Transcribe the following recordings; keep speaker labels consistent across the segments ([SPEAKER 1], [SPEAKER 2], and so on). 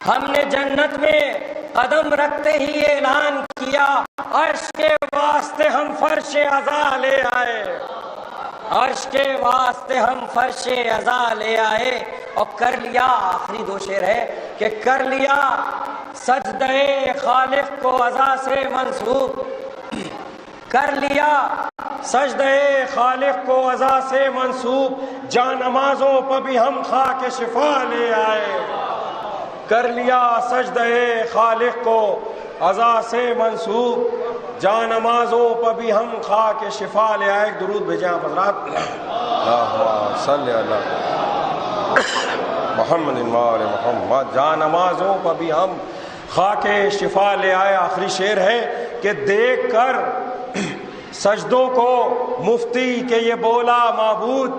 [SPEAKER 1] ہم نے جنت میں قدم رکھتے ہی اعلان کیا عرش کے واسطے ہم فرش عزا لے آئے، عرش کے واسطے ہم فرش عزا لے آئے، اور کر لیا، آخری دو شعر ہے کہ کر لیا سجدہ خالق کو عزا سے منسوب، کر لیا سجدہ خالق کو عزا سے منسوب، جان نمازوں پر بھی ہم خاک شفا لے آئے، کر لیا سجدہ خالق کو عزا سے منسوب، جان نمازوں پر بھی ہم خاک شفا لے آئے۔ ایک درود بھیجیں آپ حضرات، اللہم صلی علی محمد و آل محمد، جان نمازوں پر بھی ہم خاک شفا لے آئے۔ آخری شعر ہے کہ دیکھ کر سجدوں کو مفتی کہ یہ بولا معبود،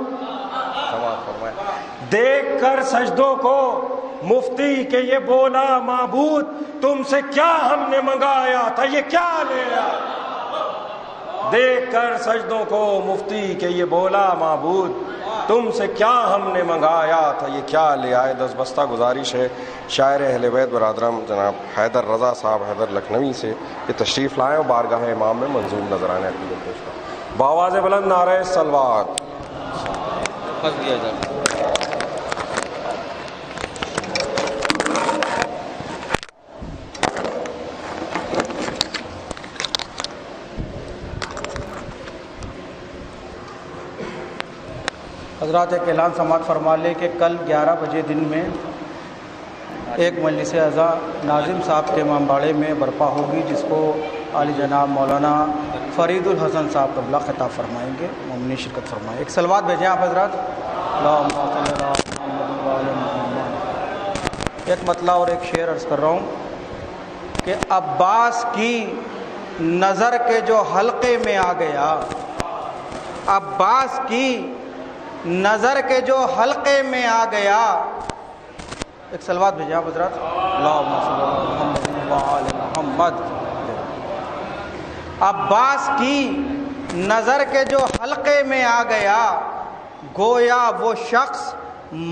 [SPEAKER 1] دیکھ کر سجدوں کو مفتی کہ یہ بولا معبود، تم سے کیا ہم نے منگایا تھا یہ کیا لے آئے، دیکھ کر سجدوں کو مفتی کہ یہ بولا معبود، تم سے کیا ہم نے منگایا تھا یہ کیا لے آئے۔ دس بستہ گزارش ہے شاعر اہل بیت برادرم جناب حیدر رضا صاحب حیدر لکھنوی سے یہ تشریف لائیں اور بارگاہ امام میں منظوم نظرانے عقیدت پیش کریں۔ بآواز بلند نعرہ صلوات۔
[SPEAKER 2] حضرات ایک اعلان سماعت فرما لے کہ کل 11 بجے دن میں ایک مجلس عزا ناظم صاحب کے امامباڑے میں برپا ہوگی، جس کو عالی جناب مولانا فرید الحسن صاحب قبلہ خطاب فرمائیں گے، مومنین شرکت فرمائیں۔ ایک صلوات بھیجیں آپ حضرات، اللہم صلی علی محمد و آل محمد۔ ایک مطلع اور ایک شعر عرض کر رہا ہوں کہ عباس کی نظر کے جو حلقے میں آ گیا، عباس کی نظر کے جو حلقے میں آ گیا، ایک صلوات بھیجیں آپ حضرات، اللہم صلی علی محمد و آل محمد۔ عباس کی نظر کے جو حلقے میں آ گیا، گویا وہ شخص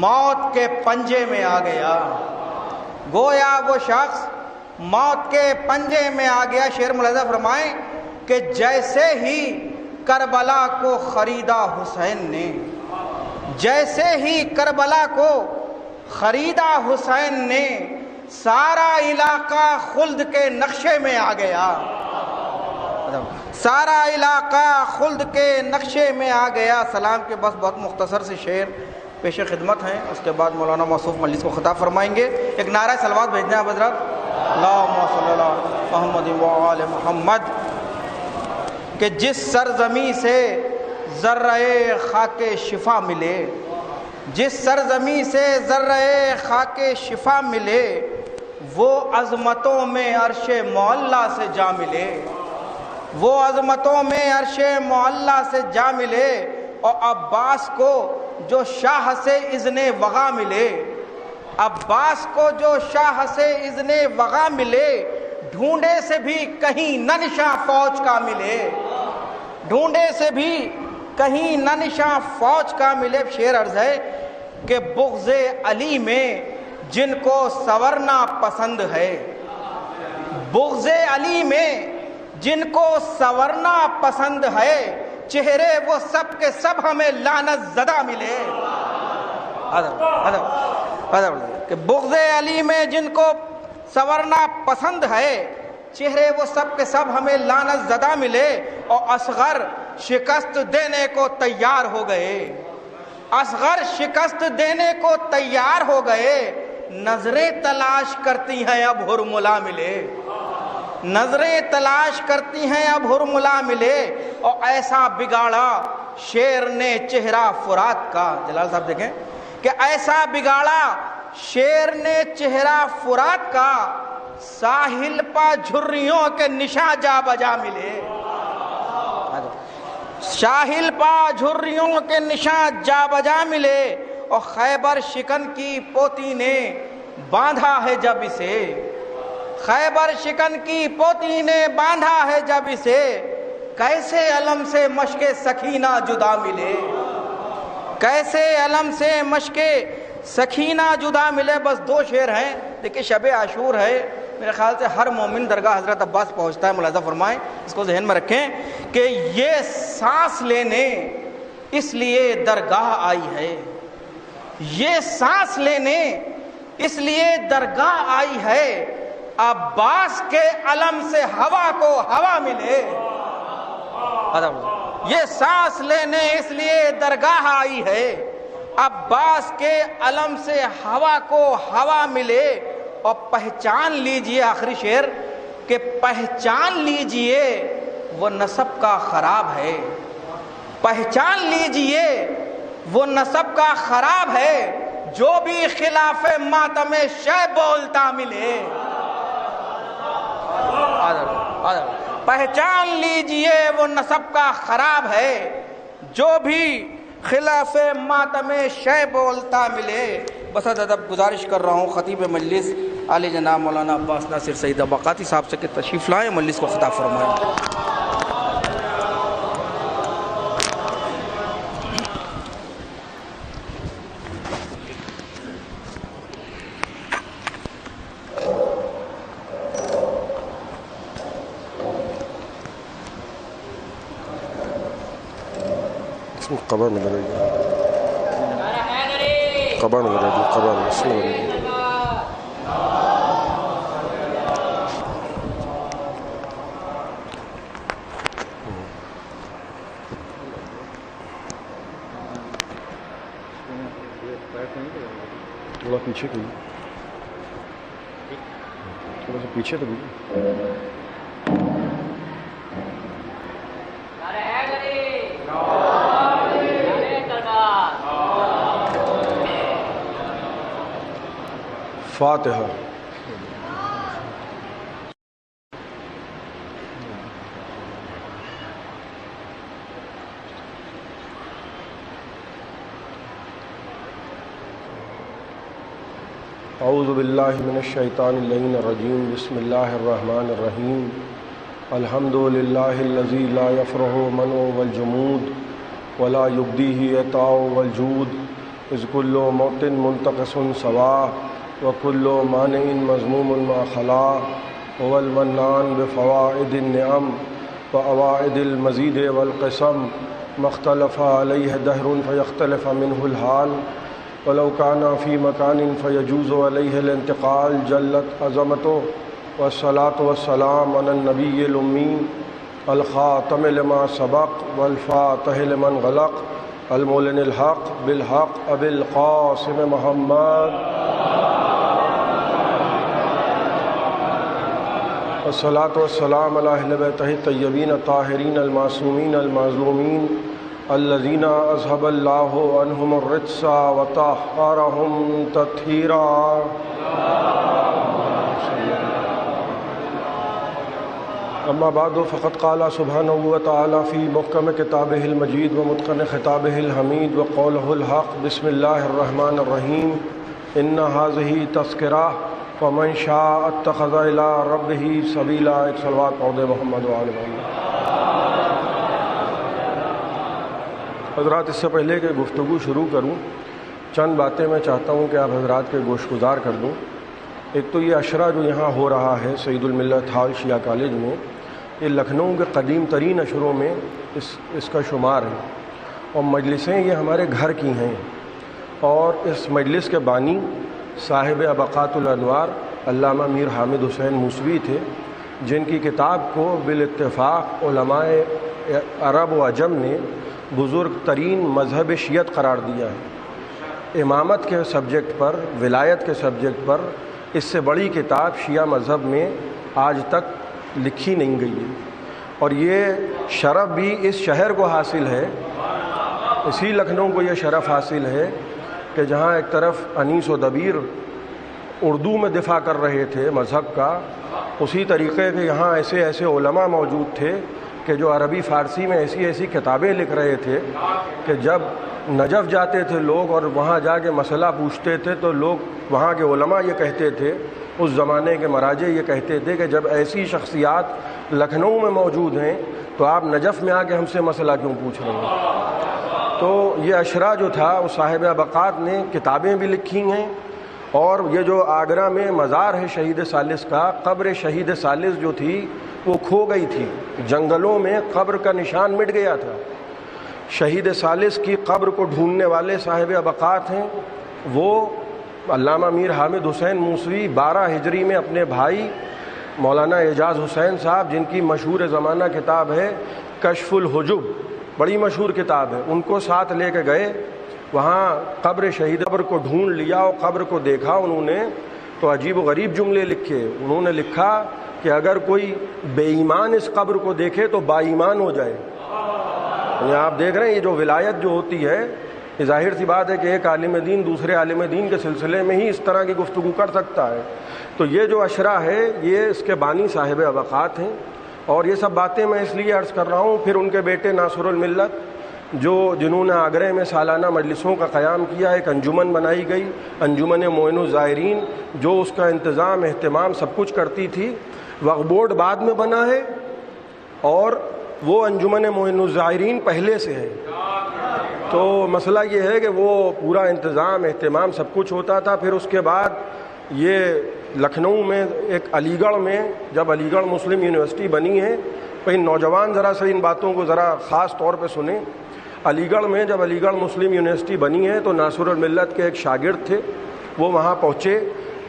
[SPEAKER 2] موت کے پنجے میں آ گیا، گویا وہ شخص موت کے پنجے میں آ گیا۔ شعر ملاحظہ فرمائیں کہ جیسے ہی کربلا کو خریدا حسین نے، جیسے ہی کربلا کو خریدا حسین نے، سارا علاقہ خلد کے نقشے میں آ گیا، سارا علاقہ خلد کے نقشے میں آ گیا۔ سلام کے بس بہت مختصر سے شعر پیش خدمت ہیں، اس کے بعد مولانا موصوف مجلس کو خطاب فرمائیں گے۔ ایک نعرہ صلوات بھیجنا ہے حضرات، اللہم صلی علی محمد و آل محمد۔ کہ جس سرزمین سے ذرہ خاک شفا ملے، جس سرزمین سے ذرہ خاک شفا ملے، وہ عظمتوں میں عرش معلیٰ سے جا ملے، وہ عظمتوں میں عرش معلیٰ سے جا ملے، اور عباس کو جو شاہ سے اذن وغا ملے، عباس کو جو شاہ سے اذن وغا ملے، ڈھونڈے سے بھی کہیں نہ نشاں فوج کا ملے، ڈھونڈے سے بھی کہیں نہ نشاں فوج کا ملے۔ شعر عرض ہے کہ بغض علی میں جن کو سنورنا پسند ہے، بغض علی میں جن کو سنورنا پسند ہے، چہرے وہ سب کے سب ہمیں لعنت زدہ ملے۔ کہ بغض علی میں جن کو سنورنا پسند ہے، چہرے وہ سب کے سب ہمیں لعنت زدہ ملے، اور اصغر شکست دینے کو تیار ہو گئے، اصغر شکست دینے کو تیار ہو گئے، نظریں تلاش کرتی ہیں اب ہرملا ملے، نظریں تلاش کرتی ہیں اب ہرملا ملے، اور ایسا بگاڑا شیر نے چہرہ فرات کا۔ جلال صاحب دیکھیں کہ ایسا بگاڑا شیر نے چہرہ فرات کا، ساحل پا جھریوں کے نشاں جا بجا ملے، ساحل پا جھریوں کے نشاں جا بجا ملے، اور خیبر شکن کی پوتی نے باندھا ہے جب اسے، خیبر شکن کی پوتی نے باندھا ہے جب اسے، کیسے علم سے مشق سکینہ جدا ملے، کیسے علم سے مشق سکینہ جدا ملے۔ بس دو شعر ہیں، دیکھیے شب عاشور ہے، میرے خیال سے ہر مومن درگاہ حضرت عباس پہنچتا ہے، ملاحظہ فرمائیں، اس کو ذہن میں رکھیں کہ یہ سانس لینے اس لیے درگاہ آئی ہے، یہ سانس لینے اس لیے درگاہ آئی ہے، عباس کے علم سے ہوا کو ہوا ملے، یہ سانس لینے اس لیے درگاہ آئی ہے، عباس کے علم سے ہوا کو ہوا ملے، اور پہچان لیجئے، آخری شعر، کہ پہچان لیجئے وہ نسب کا خراب ہے، پہچان لیجئے وہ نسب کا خراب ہے، جو بھی خلاف ماتم شہ بولتا ملے، پہچان لیجئے وہ نسب کا خراب ہے، جو بھی خلاف ماتم شہ بولتا ملے۔ بس ادب گزارش کر رہا ہوں خطیب مجلس عالی جناب مولانا عباس ناصر سعید اباقاتی صاحب سے کہ تشریف لائیں، مجلس کو خطاب فرمائیں۔
[SPEAKER 3] قبر میں لگے گا، قبر میں لگے گا، قبر میں اس میں لگے گا۔ تھوڑا پیچھے کی، تھوڑا سا پیچھے تو فاتحہ۔ اعوذ باللہ من الشیطان اللعین الرجیم، بسم اللہ الرحمن الرحیم، الحمد للہ الذی لا یفرح منع والجمود ولا یبدیہ عطاء والجود، اذ کل موت منتقص سوا وکل مانع مذموم ما خلا، هو المنان بفوائد النعم وأوائد المزید والقسم، ما اختلف علیہ دہر فیختلف منہ الحال، ولو كان في مكان فيجوز عليه الانتقال، جلت عظمته، والصلاة والسلام على النبي الأمي الخاتم لما سبق والفاتح لمن غلق، المعلن الحق بالحق أبي القاسم محمد، والصلاة والسلام على أهل بيته الطيبين الطاهرين المعصومين المظلومين الذين أذهب الله عنهم الرجس وطهرهم تطهيرا۔ أما بعد، فقد قال سبحانه وتعالى في محكم كتابه المجيد ومتقن خطابه الحميد وقوله الحق، بسم الله الرحمن الرحيم، إن هذه تذكرة فمن شاء اتخذ إلى ربه سبيلا۔ ایک صلوات پڑھ دے محمد وآل محمد۔ حضرات، اس سے پہلے کہ گفتگو شروع کروں، چند باتیں میں چاہتا ہوں کہ آپ حضرات کے گوش گزار کر دوں۔ ایک تو یہ عشرہ جو یہاں ہو رہا ہے سعید الملت ہال شیعہ کالج میں، یہ لکھنؤ کے قدیم ترین عشروں میں اس کا شمار ہے، اور مجلسیں یہ ہمارے گھر کی ہیں، اور اس مجلس کے بانی صاحب ابقات الانوار علامہ میر حامد حسین موسوی تھے، جن کی کتاب کو بالاتفاق علماء عرب و عجم نے بزرگ ترین مذہب شیعت قرار دیا ہے۔ امامت کے سبجیکٹ پر، ولایت کے سبجیکٹ پر اس سے بڑی کتاب شیعہ مذہب میں آج تک لکھی نہیں گئی ہے، اور یہ شرف بھی اس شہر کو حاصل ہے، اسی لکھنؤ کو یہ شرف حاصل ہے کہ جہاں ایک طرف انیس و دبیر اردو میں دفاع کر رہے تھے مذہب کا، اسی طریقے کے یہاں ایسے ایسے علماء موجود تھے کہ جو عربی فارسی میں ایسی ایسی کتابیں لکھ رہے تھے کہ جب نجف جاتے تھے لوگ اور وہاں جا کے مسئلہ پوچھتے تھے تو لوگ وہاں کے علماء یہ کہتے تھے، اس زمانے کے مراجع یہ کہتے تھے کہ جب ایسی شخصیات لکھنؤ میں موجود ہیں تو آپ نجف میں آ کے ہم سے مسئلہ کیوں پوچھ رہے ہیں؟ تو یہ عشرہ جو تھا وہ صاحب ابقات نے کتابیں بھی لکھی ہیں، اور یہ جو آگرہ میں مزار ہے شہید ثالث کا، قبر شہید ثالث جو تھی وہ کھو گئی تھی، جنگلوں میں قبر کا نشان مٹ گیا تھا۔ شہید ثالث کی قبر کو ڈھونڈنے والے صاحب ابقات ہیں وہ علامہ میر حامد حسین موسوی، 12 ہجری میں اپنے بھائی مولانا اعجاز حسین صاحب، جن کی مشہور زمانہ کتاب ہے کشف الحجب، بڑی مشہور کتاب ہے، ان کو ساتھ لے کے گئے وہاں قبر شہید قبر کو ڈھونڈ لیا اور قبر کو دیکھا انہوں نے تو عجیب و غریب جملے لکھے۔ انہوں نے لکھا کہ اگر کوئی بے ایمان اس قبر کو دیکھے تو با ایمان ہو جائے۔ یعنی آپ دیکھ رہے ہیں یہ جو ولایت جو ہوتی ہے، یہ ظاہر سی بات ہے کہ ایک عالم دین دوسرے عالم دین کے سلسلے میں ہی اس طرح کی گفتگو کر سکتا ہے۔ تو یہ جو اشرا ہے یہ اس کے بانی صاحب ابقات ہیں، اور یہ سب باتیں میں اس لیے عرض کر رہا ہوں۔ پھر ان کے بیٹے ناصر الملت جنہوں نے آگرہ میں سالانہ مجلسوں کا قیام کیا، ایک انجمن بنائی گئی، انجمن معین الزائرین، جو اس کا انتظام اہتمام سب کچھ کرتی تھی۔ وقف بورڈ بعد میں بنا ہے اور وہ انجمن معین الزائرین پہلے سے ہے۔ تو مسئلہ یہ ہے کہ وہ پورا انتظام اہتمام سب کچھ ہوتا تھا۔ پھر اس کے بعد یہ لکھنؤ میں ایک علی گڑھ میں جب علی گڑھ مسلم یونیورسٹی بنی ہے، تو نوجوان ذرا سے ان باتوں کو ذرا خاص طور پہ سنیں۔ علی گڑھ میں جب علی گڑھ مسلم یونیورسٹی بنی ہے تو ناصر الملت کے ایک شاگرد تھے، وہ وہاں پہنچے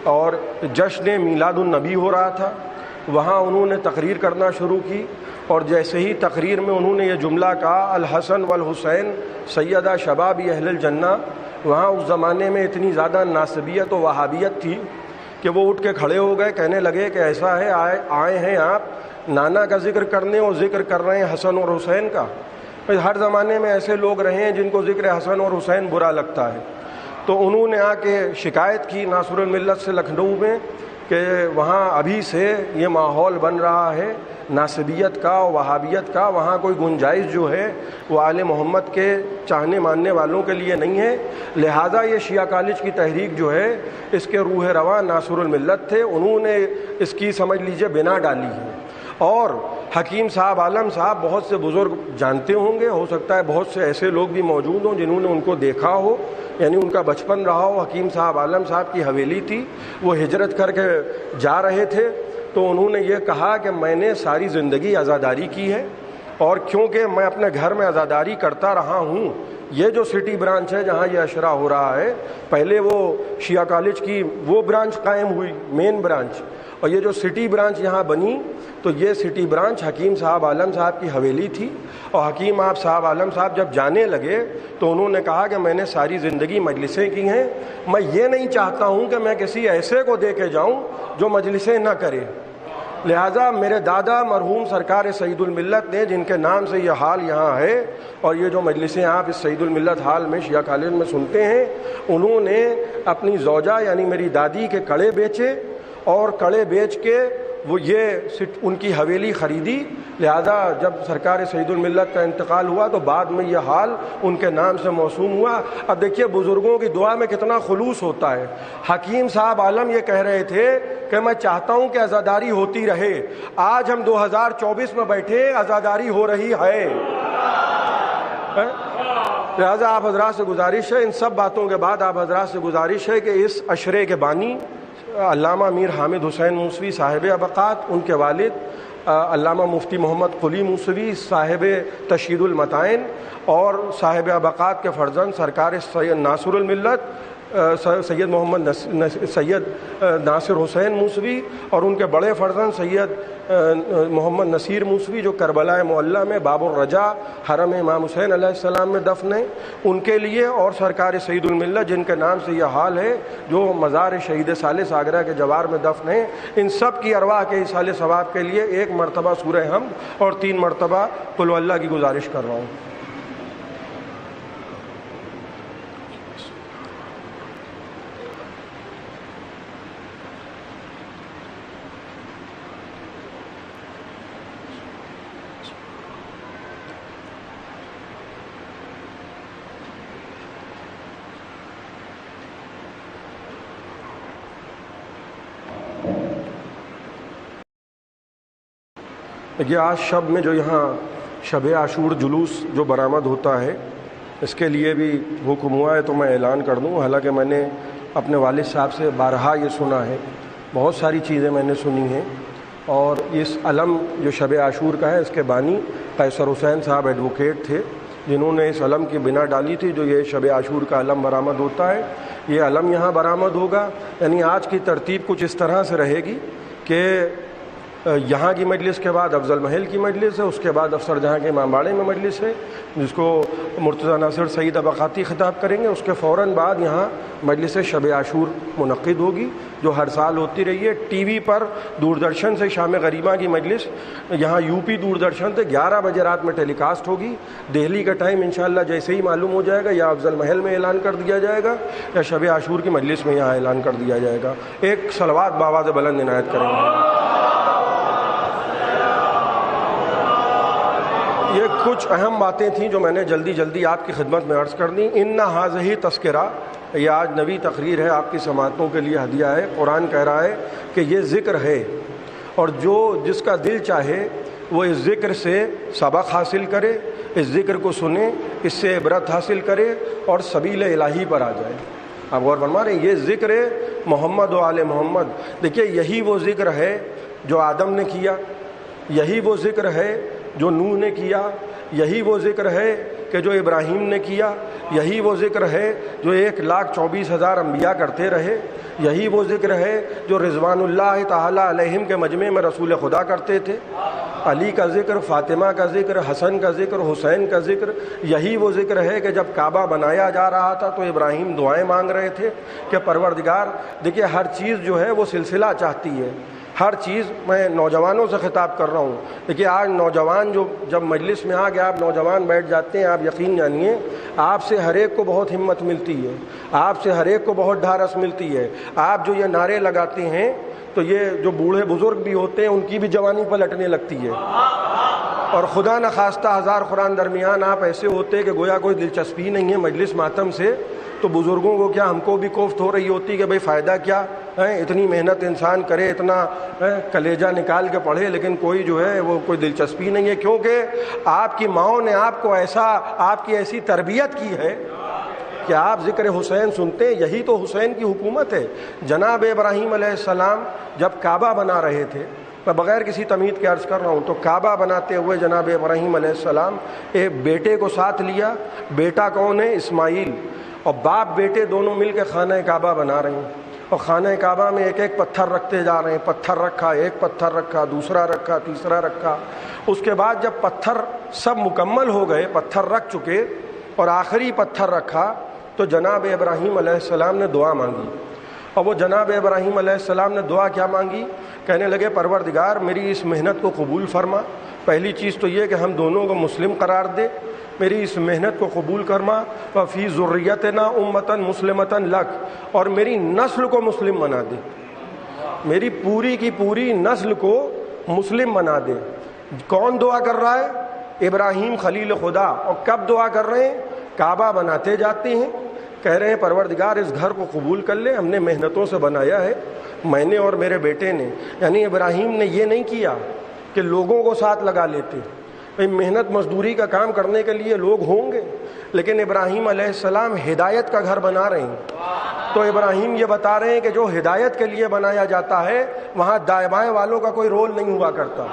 [SPEAKER 3] اور جشن میلاد النبی ہو رہا تھا، وہاں انہوں نے تقریر کرنا شروع کی، اور جیسے ہی تقریر میں انہوں نے یہ جملہ کہا الحسن والحسین سیدہ شباب اہل الجنہ، وہاں اس زمانے میں اتنی زیادہ ناسبیت و وہابیت تھی کہ وہ اٹھ کے کھڑے ہو گئے، کہنے لگے کہ ایسا ہے آئے ہیں آپ نانا کا ذکر کرنے اور ذکر کر رہے ہیں حسن اور حسین کا۔ ہر زمانے میں ایسے لوگ رہے ہیں جن کو ذکر حسن اور حسین برا لگتا ہے۔ تو انہوں نے آ کے شکایت کی ناصر الملت سے لکھنؤ میں کہ وہاں ابھی سے یہ ماحول بن رہا ہے ناسبیت کا اور وہابیت کا، وہاں کوئی گنجائش جو ہے وہ آل محمد کے چاہنے ماننے والوں کے لیے نہیں ہے، لہٰذا یہ شیعہ کالج کی تحریک جو ہے اس کے روح رواں ناصر الملت تھے، انہوں نے اس کی سمجھ لیجئے بنا ڈالی ہے۔ اور حکیم صاحب عالم صاحب بہت سے بزرگ جانتے ہوں گے، ہو سکتا ہے بہت سے ایسے لوگ بھی موجود ہوں جنہوں نے ان کو دیکھا ہو، یعنی ان کا بچپن رہا ہو۔ حکیم صاحب عالم صاحب کی حویلی تھی، وہ ہجرت کر کے جا رہے تھے تو انہوں نے یہ کہا کہ میں نے ساری زندگی عزاداری کی ہے، اور کیونکہ میں اپنے گھر میں عزاداری کرتا رہا ہوں، یہ جو سٹی برانچ ہے جہاں یہ اشرا ہو رہا ہے، پہلے وہ شیعہ کالج کی وہ برانچ قائم ہوئی مین برانچ، اور یہ جو سٹی برانچ یہاں بنی تو یہ سٹی برانچ حکیم صاحب عالم صاحب کی حویلی تھی۔ اور حکیم صاحب عالم صاحب جب جانے لگے تو انہوں نے کہا کہ میں نے ساری زندگی مجلسیں کی ہیں، میں یہ نہیں چاہتا ہوں کہ میں کسی ایسے کو دے کے جاؤں جو مجلسیں نہ کرے، لہٰذا میرے دادا مرحوم سرکار سعید الملت نے، جن کے نام سے یہ حال یہاں ہے اور یہ جو مجلسیں آپ اس سعید الملت حال میں شیعہ کالج میں سنتے ہیں، انہوں نے اپنی زوجہ یعنی میری دادی کے کڑے بیچے، اور کڑے بیچ کے وہ یہ ان کی حویلی خریدی، لہذا جب سرکار سعید الملت کا انتقال ہوا تو بعد میں یہ حال ان کے نام سے موسوم ہوا۔ اب دیکھیے بزرگوں کی دعا میں کتنا خلوص ہوتا ہے۔ حکیم صاحب عالم یہ کہہ رہے تھے کہ میں چاہتا ہوں کہ عزاداری ہوتی رہے، آج ہم 2024 میں بیٹھے، عزاداری ہو رہی ہے۔ لہذا آپ حضرات سے گزارش ہے، ان سب باتوں کے بعد آپ حضرات سے گزارش ہے کہ اس اشرے کے بانی علامہ میر حامد حسین موسوی صاحب ابقات، ان کے والد علامہ مفتی محمد قلی موسوی صاحب تشہید المتائن، اور صاحب ابقات کے فرزند سرکار سید ناصر الملت سید ناصر حسین موسوی، اور ان کے بڑے فرزند سید محمد نصیر موسوی جو کربلا معلیٰ میں باب الرجا حرم امام حسین علیہ السلام میں دفن ہیں، ان کے لیے، اور سرکار سعید الملت جن کے نام سے یہ حال ہے جو مزار شہید ثالث آگرہ کے جوار میں دفن ہیں، ان سب کی ارواح کے ایصال ثواب کے لیے ایک مرتبہ سورہ حمد اور 3 مرتبہ قل هو اللہ کی گزارش کر رہا ہوں۔ یہ آج شب میں جو یہاں شب عاشور جلوس جو برآمد ہوتا ہے، اس کے لیے بھی حکم ہوا ہے تو میں اعلان کر دوں، حالانکہ میں نے اپنے والد صاحب سے بارہا یہ سنا ہے، بہت ساری چیزیں میں نے سنی ہیں، اور اس علم جو شب عاشور کا ہے اس کے بانی قیصر حسین صاحب ایڈوکیٹ تھے، جنہوں نے اس علم کی بنا ڈالی تھی جو یہ شب عاشور کا علم برآمد ہوتا ہے۔ یہ علم یہاں برآمد ہوگا، یعنی آج کی ترتیب کچھ اس طرح سے رہے گی کہ یہاں کی مجلس کے بعد افضل محل کی مجلس ہے، اس کے بعد افسر جہاں کے امام باڑے میں مجلس ہے جس کو مرتضیٰ ناصر سعید اباقاتی خطاب کریں گے، اس کے فوراً بعد یہاں مجلس شب عاشور منعقد ہوگی جو ہر سال ہوتی رہی ہے۔ ٹی وی پر دوردرشن سے شام غریبہ کی مجلس یہاں یو پی دوردرشن سے 11 بجے رات میں ٹیلی کاسٹ ہوگی۔ دہلی کا ٹائم انشاءاللہ جیسے ہی معلوم ہو جائے گا یا افضل محل میں اعلان کر دیا جائے گا یا شب عاشور کی مجلس میں یہاں اعلان کر دیا جائے گا۔ ایک صلوات بآواز بلند عنایت کریں گے۔ یہ کچھ اہم باتیں تھیں جو میں نے جلدی آپ کی خدمت میں عرض کر دیں۔ ان ھذہ تذکرہ، یہ آج نوی تقریر ہے، آپ کی سماعتوں کے لیے ہدیہ ہے۔ قرآن کہہ رہا ہے کہ یہ ذکر ہے، اور جس کا دل چاہے وہ اس ذکر سے سبق حاصل کرے، اس ذکر کو سنے، اس سے عبرت حاصل کرے اور سبیل الہی پر آ جائے۔ آپ غور فرما رہے ہیں، یہ ذکر ہے محمد و آل محمد۔ دیکھیے یہی وہ ذکر ہے جو آدم نے کیا، یہی وہ ذکر ہے جو نوح نے کیا، یہی وہ ذکر ہے کہ جو ابراہیم نے کیا، یہی وہ ذکر ہے جو 1,24,000 انبیاء کرتے رہے، یہی وہ ذکر ہے جو رضوان اللہ تعالی علیہم کے مجمع میں رسول خدا کرتے تھے۔ علی کا ذکر، فاطمہ کا ذکر، حسن کا ذکر، حسین کا ذکر، یہی وہ ذکر ہے کہ جب کعبہ بنایا جا رہا تھا تو ابراہیم دعائیں مانگ رہے تھے کہ پروردگار، دیکھیے ہر چیز جو ہے وہ سلسلہ چاہتی ہے، ہر چیز۔ میں نوجوانوں سے خطاب کر رہا ہوں، دیکھیے آج نوجوان جب مجلس میں آ کے آپ نوجوان بیٹھ جاتے ہیں، آپ یقین جانیے آپ سے ہر ایک کو بہت ہمت ملتی ہے، آپ سے ہر ایک کو بہت ڈھارس ملتی ہے۔ آپ جو یہ نعرے لگاتے ہیں تو یہ جو بوڑھے بزرگ بھی ہوتے ہیں ان کی بھی جوانی پلٹنے لگتی ہے، اور خدا نخواستہ ہزار قرآن درمیان آپ ایسے ہوتے کہ گویا کوئی دلچسپی نہیں ہے مجلس ماتم سے، تو بزرگوں کو کیا، ہم کو بھی کوفت ہو رہی ہوتی کہ بھئی فائدہ کیا ہے، اتنی محنت انسان کرے، اتنا کلیجہ نکال کے پڑھے، لیکن کوئی جو ہے وہ کوئی دلچسپی نہیں ہے، کیونکہ آپ کی ماؤں نے آپ کو آپ کی ایسی تربیت کی ہے کہ آپ ذکر حسین سنتے ہیں۔ یہی تو حسین کی حکومت ہے۔ جناب ابراہیم علیہ السلام جب کعبہ بنا رہے تھے، میں بغیر کسی تمہید کے عرض کر رہا ہوں، تو کعبہ بناتے ہوئے جناب ابراہیم علیہ السلام ایک بیٹے کو ساتھ لیا۔ بیٹا کون ہے؟ اسماعیل۔ اور باپ بیٹے دونوں مل کے خانہ کعبہ بنا رہے ہیں، اور خانہ کعبہ میں ایک پتھر رکھتے جا رہے ہیں۔ پتھر رکھا، ایک پتھر رکھا، دوسرا رکھا، تیسرا رکھا۔ اس کے بعد جب پتھر سب مکمل ہو گئے، پتھر رکھ چکے، اور آخری پتھر رکھا تو جناب ابراہیم علیہ السلام نے دعا مانگی۔ اور وہ جناب ابراہیم علیہ السلام نے دعا کیا مانگی؟ کہنے لگے پروردگار میری اس محنت کو قبول فرما۔ پہلی چیز تو یہ کہ ہم دونوں کو مسلم قرار دے، میری اس محنت کو قبول کرما۔ وفی ذریتنا امتا مسلمتا لک، اور میری نسل کو مسلم بنا دے، میری پوری کی پوری نسل کو مسلم بنا دے۔ کون دعا کر رہا ہے؟ ابراہیم خلیل خدا۔ اور کب دعا کر رہے ہیں؟ کعبہ بناتے جاتے ہیں، کہہ رہے ہیں پروردگار اس گھر کو قبول کر لے، ہم نے محنتوں سے بنایا ہے، میں نے اور میرے بیٹے نے۔ یعنی ابراہیم نے یہ نہیں کیا کہ لوگوں کو ساتھ لگا لیتے، محنت مزدوری کا کام کرنے کے لیے لوگ ہوں گے، لیکن ابراہیم علیہ السلام ہدایت کا گھر بنا رہے ہیں۔ تو ابراہیم یہ بتا رہے ہیں کہ جو ہدایت کے لیے بنایا جاتا ہے وہاں دائیں بائیں والوں کا کوئی رول نہیں ہوا کرتا۔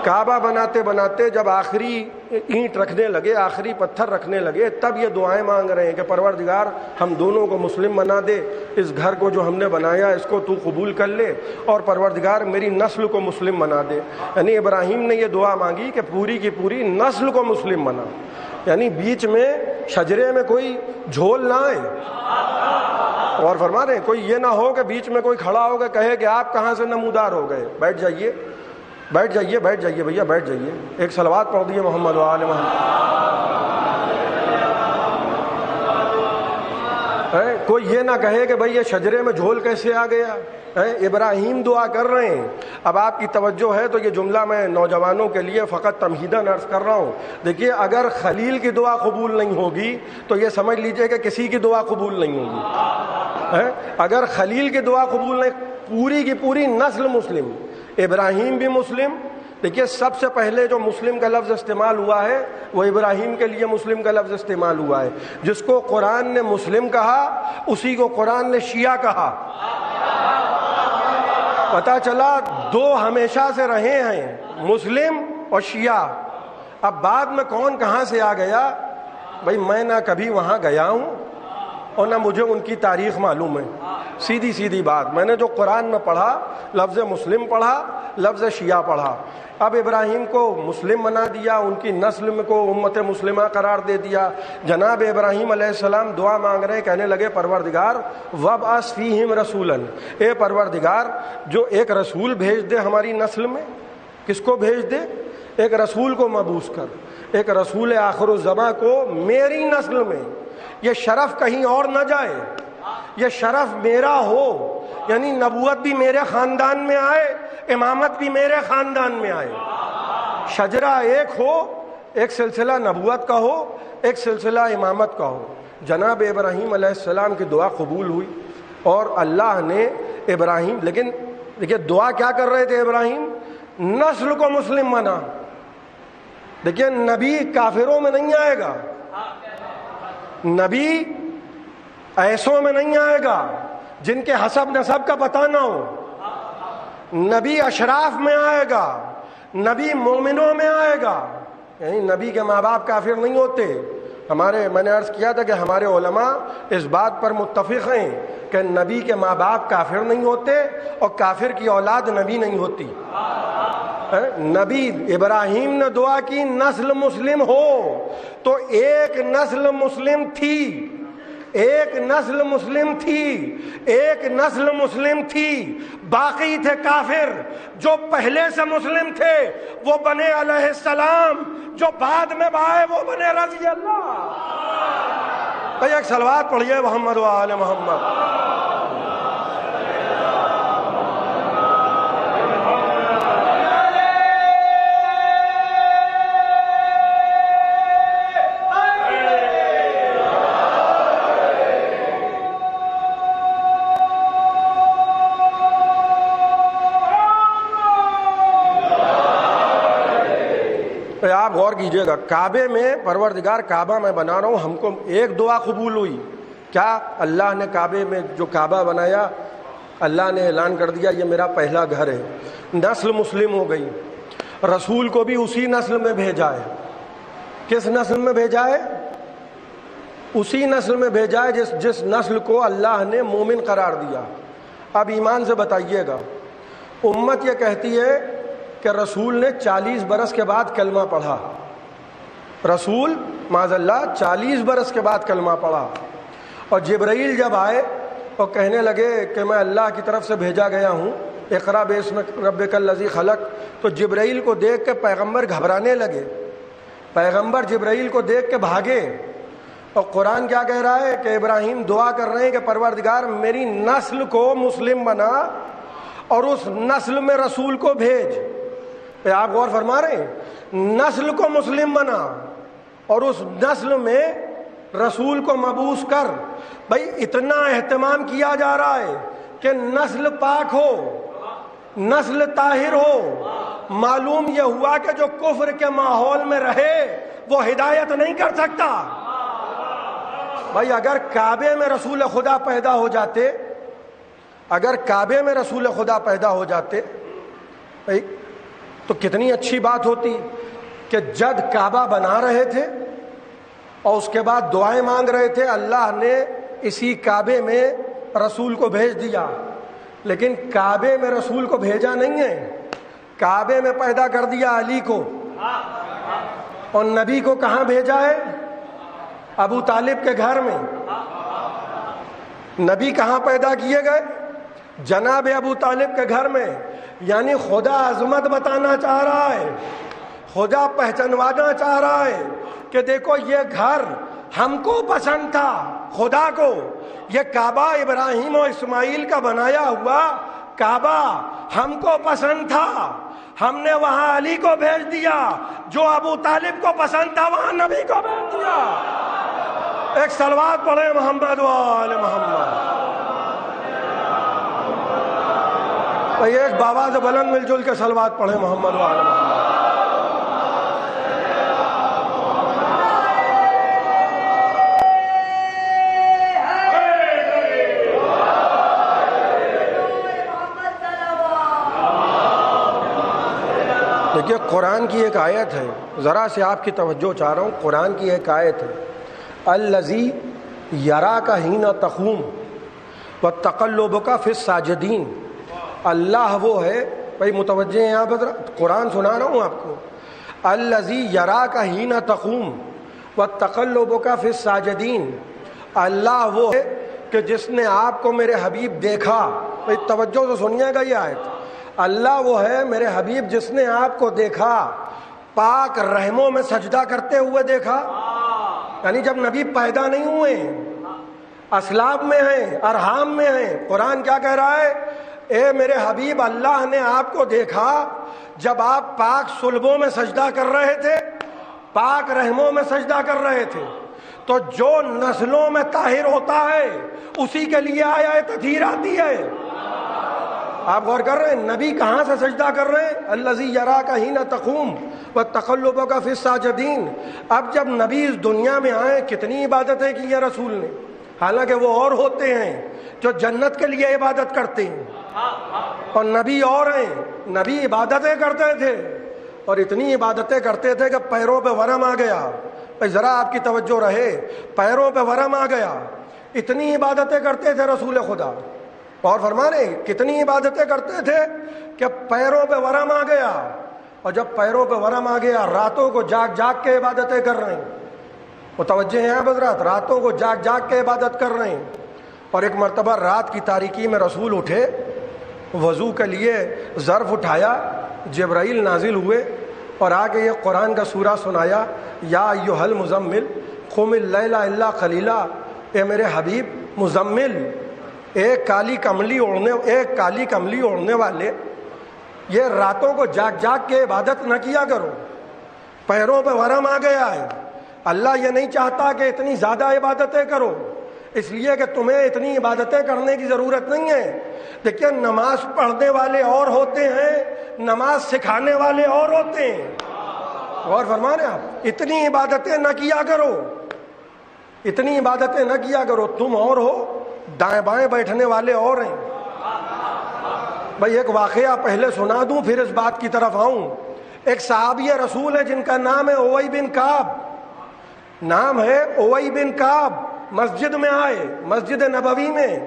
[SPEAKER 3] کعبہ بناتے بناتے جب آخری اینٹ رکھنے لگے، آخری پتھر رکھنے لگے، تب یہ دعائیں مانگ رہے ہیں کہ پروردگار ہم دونوں کو مسلم بنا دے، اس گھر کو جو ہم نے بنایا اس کو تو قبول کر لے، اور پروردگار میری نسل کو مسلم بنا دے۔ یعنی ابراہیم نے یہ دعا مانگی کہ پوری کی پوری نسل کو مسلم بنا، یعنی بیچ میں شجرے میں کوئی جھول نہ آئے۔ اور فرما رہے ہیں کوئی یہ نہ ہو کہ بیچ میں کوئی کھڑا ہو کے کہے کہ آپ کہاں سے نمودار ہو گئے، بیٹھ جائیے بیٹھ جائیے بیٹھ جائیے بھیا بیٹھ جائیے۔ ایک صلوات پڑھ دیے محمد و آل محمد۔ کوئی یہ نہ کہے کہ بھئی یہ شجرے میں جھول کیسے آ گیا۔ ابراہیم دعا کر رہے ہیں۔ اب آپ کی توجہ ہے تو یہ جملہ میں نوجوانوں کے لیے فقط تمہیداً عرض کر رہا ہوں۔ دیکھیے اگر خلیل کی دعا قبول نہیں ہوگی تو یہ سمجھ لیجئے کہ کسی کی دعا قبول نہیں ہوگی۔ اگر خلیل کی دعا قبول نہیں، پوری کی پوری نسل مسلم، ابراہیم بھی مسلم، دیکھیے سب سے پہلے جو مسلم کا لفظ استعمال ہوا ہے وہ ابراہیم کے لیے مسلم کا لفظ استعمال ہوا ہے. جس کو قرآن نے مسلم کہا اسی کو قرآن نے شیعہ کہا. پتہ چلا دو ہمیشہ سے رہے ہیں، مسلم اور شیعہ. اب بعد میں کون کہاں سے آ گیا، بھائی میں نہ کبھی وہاں گیا ہوں اور نہ مجھے ان کی تاریخ معلوم ہے. سیدھی سیدھی بات، میں نے جو قرآن میں پڑھا لفظ مسلم پڑھا، لفظ شیعہ پڑھا. اب ابراہیم کو مسلم بنا دیا، ان کی نسل کو امت مسلمہ قرار دے دیا. جناب ابراہیم علیہ السلام دعا مانگ رہے ہیں، کہنے لگے پروردگار وابعث فیہم رسولا، اے پروردگار جو ایک رسول بھیج دے ہماری نسل میں. کس کو بھیج دے؟ ایک رسول کو مبعوث کر، ایک رسول آخر الزماں کو میری نسل میں. یہ شرف کہیں اور نہ جائے، یہ شرف میرا ہو، یعنی نبوت بھی میرے خاندان میں آئے، امامت بھی میرے خاندان میں آئے. شجرہ ایک ہو، ایک سلسلہ نبوت کا ہو، ایک سلسلہ امامت کا ہو. جناب ابراہیم علیہ السلام کی دعا قبول ہوئی اور اللہ نے ابراہیم، لیکن دیکھیے دعا کیا کر رہے تھے ابراہیم؟ نسل کو مسلم بنا. دیکھیے نبی کافروں میں نہیں آئے گا، نبی ایسوں میں نہیں آئے گا جن کے حسب نسب کا پتہ نہ ہو. نبی اشراف میں آئے گا، نبی مومنوں میں آئے گا. یعنی نبی کے ماں باپ کافر نہیں ہوتے. میں نے عرض کیا تھا کہ ہمارے علماء اس بات پر متفق ہیں کہ نبی کے ماں باپ کافر نہیں ہوتے اور کافر کی اولاد نبی نہیں ہوتی. نبی ابراہیم نے دعا کی نسل مسلم ہو، تو ایک نسل مسلم تھی، ایک نسل مسلم تھی، ایک نسل مسلم تھی. باقی تھے کافر. جو پہلے سے مسلم تھے وہ بنے علیہ السلام، جو بعد میں آئے وہ بنے رضی اللہ. بھائی ایک صلوات پڑھیے محمد و آل محمد. آپ غور کیجئے گا، کعبے میں پروردگار کعبہ میں بنا رہا ہوں، ہم کو ایک دعا قبول ہوئی. کیا؟ اللہ نے کعبے میں جو کعبہ بنایا، اللہ نے اعلان کر دیا یہ میرا پہلا گھر ہے. نسل مسلم ہو گئی. رسول کو بھی اسی نسل میں بھیجا ہے. کس نسل میں بھیجا ہے؟ اسی نسل میں بھیجا ہے جس نسل کو اللہ نے مومن قرار دیا. اب ایمان سے بتائیے گا، امت یہ کہتی ہے کہ رسول نے 40 برس کے بعد کلمہ پڑھا. رسول معاذ اللہ 40 برس کے بعد کلمہ پڑھا. اور جبرائیل جب آئے اور کہنے لگے کہ میں اللہ کی طرف سے بھیجا گیا ہوں، اقرا باسم ربک الذی خلق، تو جبرائیل کو دیکھ کے پیغمبر گھبرانے لگے. پیغمبر جبرائیل کو دیکھ کے بھاگے. اور قرآن کیا کہہ رہا ہے کہ ابراہیم دعا کر رہے ہیں کہ پروردگار میری نسل کو مسلم بنا اور اس نسل میں رسول کو بھیج. آپ غور فرما رہے ہیں؟ نسل کو مسلم بنا اور اس نسل میں رسول کو مبعوث کر. بھائی اتنا اہتمام کیا جا رہا ہے کہ نسل پاک ہو، نسل طاہر ہو. معلوم یہ ہوا کہ جو کفر کے ماحول میں رہے وہ ہدایت نہیں کر سکتا. بھائی اگر کعبے میں رسول خدا پیدا ہو جاتے، اگر کعبے میں رسول خدا پیدا ہو جاتے بھائی تو کتنی اچھی بات ہوتی کہ جد کعبہ بنا رہے تھے اور اس کے بعد دعائیں مانگ رہے تھے، اللہ نے اسی کعبے میں رسول کو بھیج دیا. لیکن کعبے میں رسول کو بھیجا نہیں ہے، کعبے میں پیدا کر دیا علی کو. اور نبی کو کہاں بھیجا ہے؟ ابو طالب کے گھر میں. نبی کہاں پیدا کیے گئے؟ جناب ابو طالب کے گھر میں. یعنی خدا عظمت بتانا چاہ رہا ہے، خدا پہچانوانا چاہ رہا ہے کہ دیکھو یہ گھر ہم کو پسند تھا، خدا کو. یہ کعبہ ابراہیم و اسماعیل کا بنایا ہوا کعبہ ہم کو پسند تھا، ہم نے وہاں علی کو بھیج دیا. جو ابو طالب کو پسند تھا وہاں نبی کو بھیج دیا. ایک صلوات پڑھے محمد و آل محمد. بھائی ایک باواز بلند مل جل کے صلوات پڑھیں محمد و آل محمد۔ دیکھیے قرآن کی ایک آیت ہے، ذرا سے آپ کی توجہ چاہ رہا ہوں، قرآن کی ایک آیت ہے، الذی یراک حین تقوم وتقلبک فی الساجدین۔ اللہ وہ ہے، بھائی متوجہ ہیں آپ حضرات، قرآن سنا رہا ہوں آپ کو، الذی یراک حین تقوم وتقلبک فی الساجدین۔ اللہ وہ ہے کہ جس نے آپ کو میرے حبیب دیکھا، بھائی توجہ سے سنیے گا یہ آیت، اللہ وہ ہے میرے حبیب جس نے آپ کو دیکھا، پاک رحموں میں سجدہ کرتے ہوئے دیکھا، یعنی جب نبی پیدا نہیں ہوئے، اسلاب میں ہیں، ارحام میں ہیں۔ قرآن کیا کہہ رہا ہے؟ اے میرے حبیب، اللہ نے آپ کو دیکھا جب آپ پاک صلبوں میں سجدہ کر رہے تھے، پاک رحموں میں سجدہ کر رہے تھے۔ تو جو نسلوں میں طاہر ہوتا ہے اسی کے لیے آیا تطہیر آتی ہے۔ آپ غور کر رہے ہیں نبی کہاں سے سجدہ کر رہے ہیں؟ الذی یراک حین تقوم وتقلبک فی الساجدین۔ اب جب نبی اس دنیا میں آئے کتنی عبادتیں کی ہیں رسول نے، حالانکہ وہ اور ہوتے ہیں جو جنت کے لیے عبادت کرتے ہیں، اور نبی اور ہیں، نبی عبادتیں کرتے تھے، اور اتنی عبادتیں کرتے تھے کہ پیروں پہ ورم آ گیا۔ ذرا آپ کی توجہ رہے، پیروں پہ ورم آ گیا، اتنی عبادتیں کرتے تھے رسول خدا، اور فرمانے کتنی عبادتیں کرتے تھے کہ پیروں پہ ورم آ گیا۔ اور جب پیروں پہ ورم آ گیا، راتوں کو جاگ جاگ کے عبادتیں کر رہے ہیں۔ متوجہ ہیں حضرات، راتوں کو جاگ جاگ کے عبادت کر رہے ہیں۔ اور ایک مرتبہ رات کی تاریکی میں رسول اٹھے، وضو کے لیے ظرف اٹھایا، جبرائیل نازل ہوئے اور آ کے یہ قرآن کا سورہ سنایا، یا ایھا المزمل قم اللیل الا قلیلا۔ اے میرے حبیب مزمل، ایک کالی کملی اوڑھنے والے، یہ راتوں کو جاگ جاگ کے عبادت نہ کیا کرو، پیروں پہ ورم آ گیا ہے۔ اللہ یہ نہیں چاہتا کہ اتنی زیادہ عبادتیں کرو، اس لیے کہ تمہیں اتنی عبادتیں کرنے کی ضرورت نہیں ہے۔ دیکھیے نماز پڑھنے والے اور ہوتے ہیں، نماز سکھانے والے اور ہوتے ہیں۔ غور فرما رہے آپ، اتنی عبادتیں نہ کیا کرو، اتنی عبادتیں نہ کیا کرو، تم اور ہو، دائیں بائیں بیٹھنے والے اور ہیں۔ بھائی ایک واقعہ پہلے سنا دوں پھر اس بات کی طرف آؤں۔ ایک صحابی رسول ہے جن کا نام ہے اوئی بن کعب، نام ہے اوئی بن کعب۔ مسجد میں آئے، مسجد نبوی میں،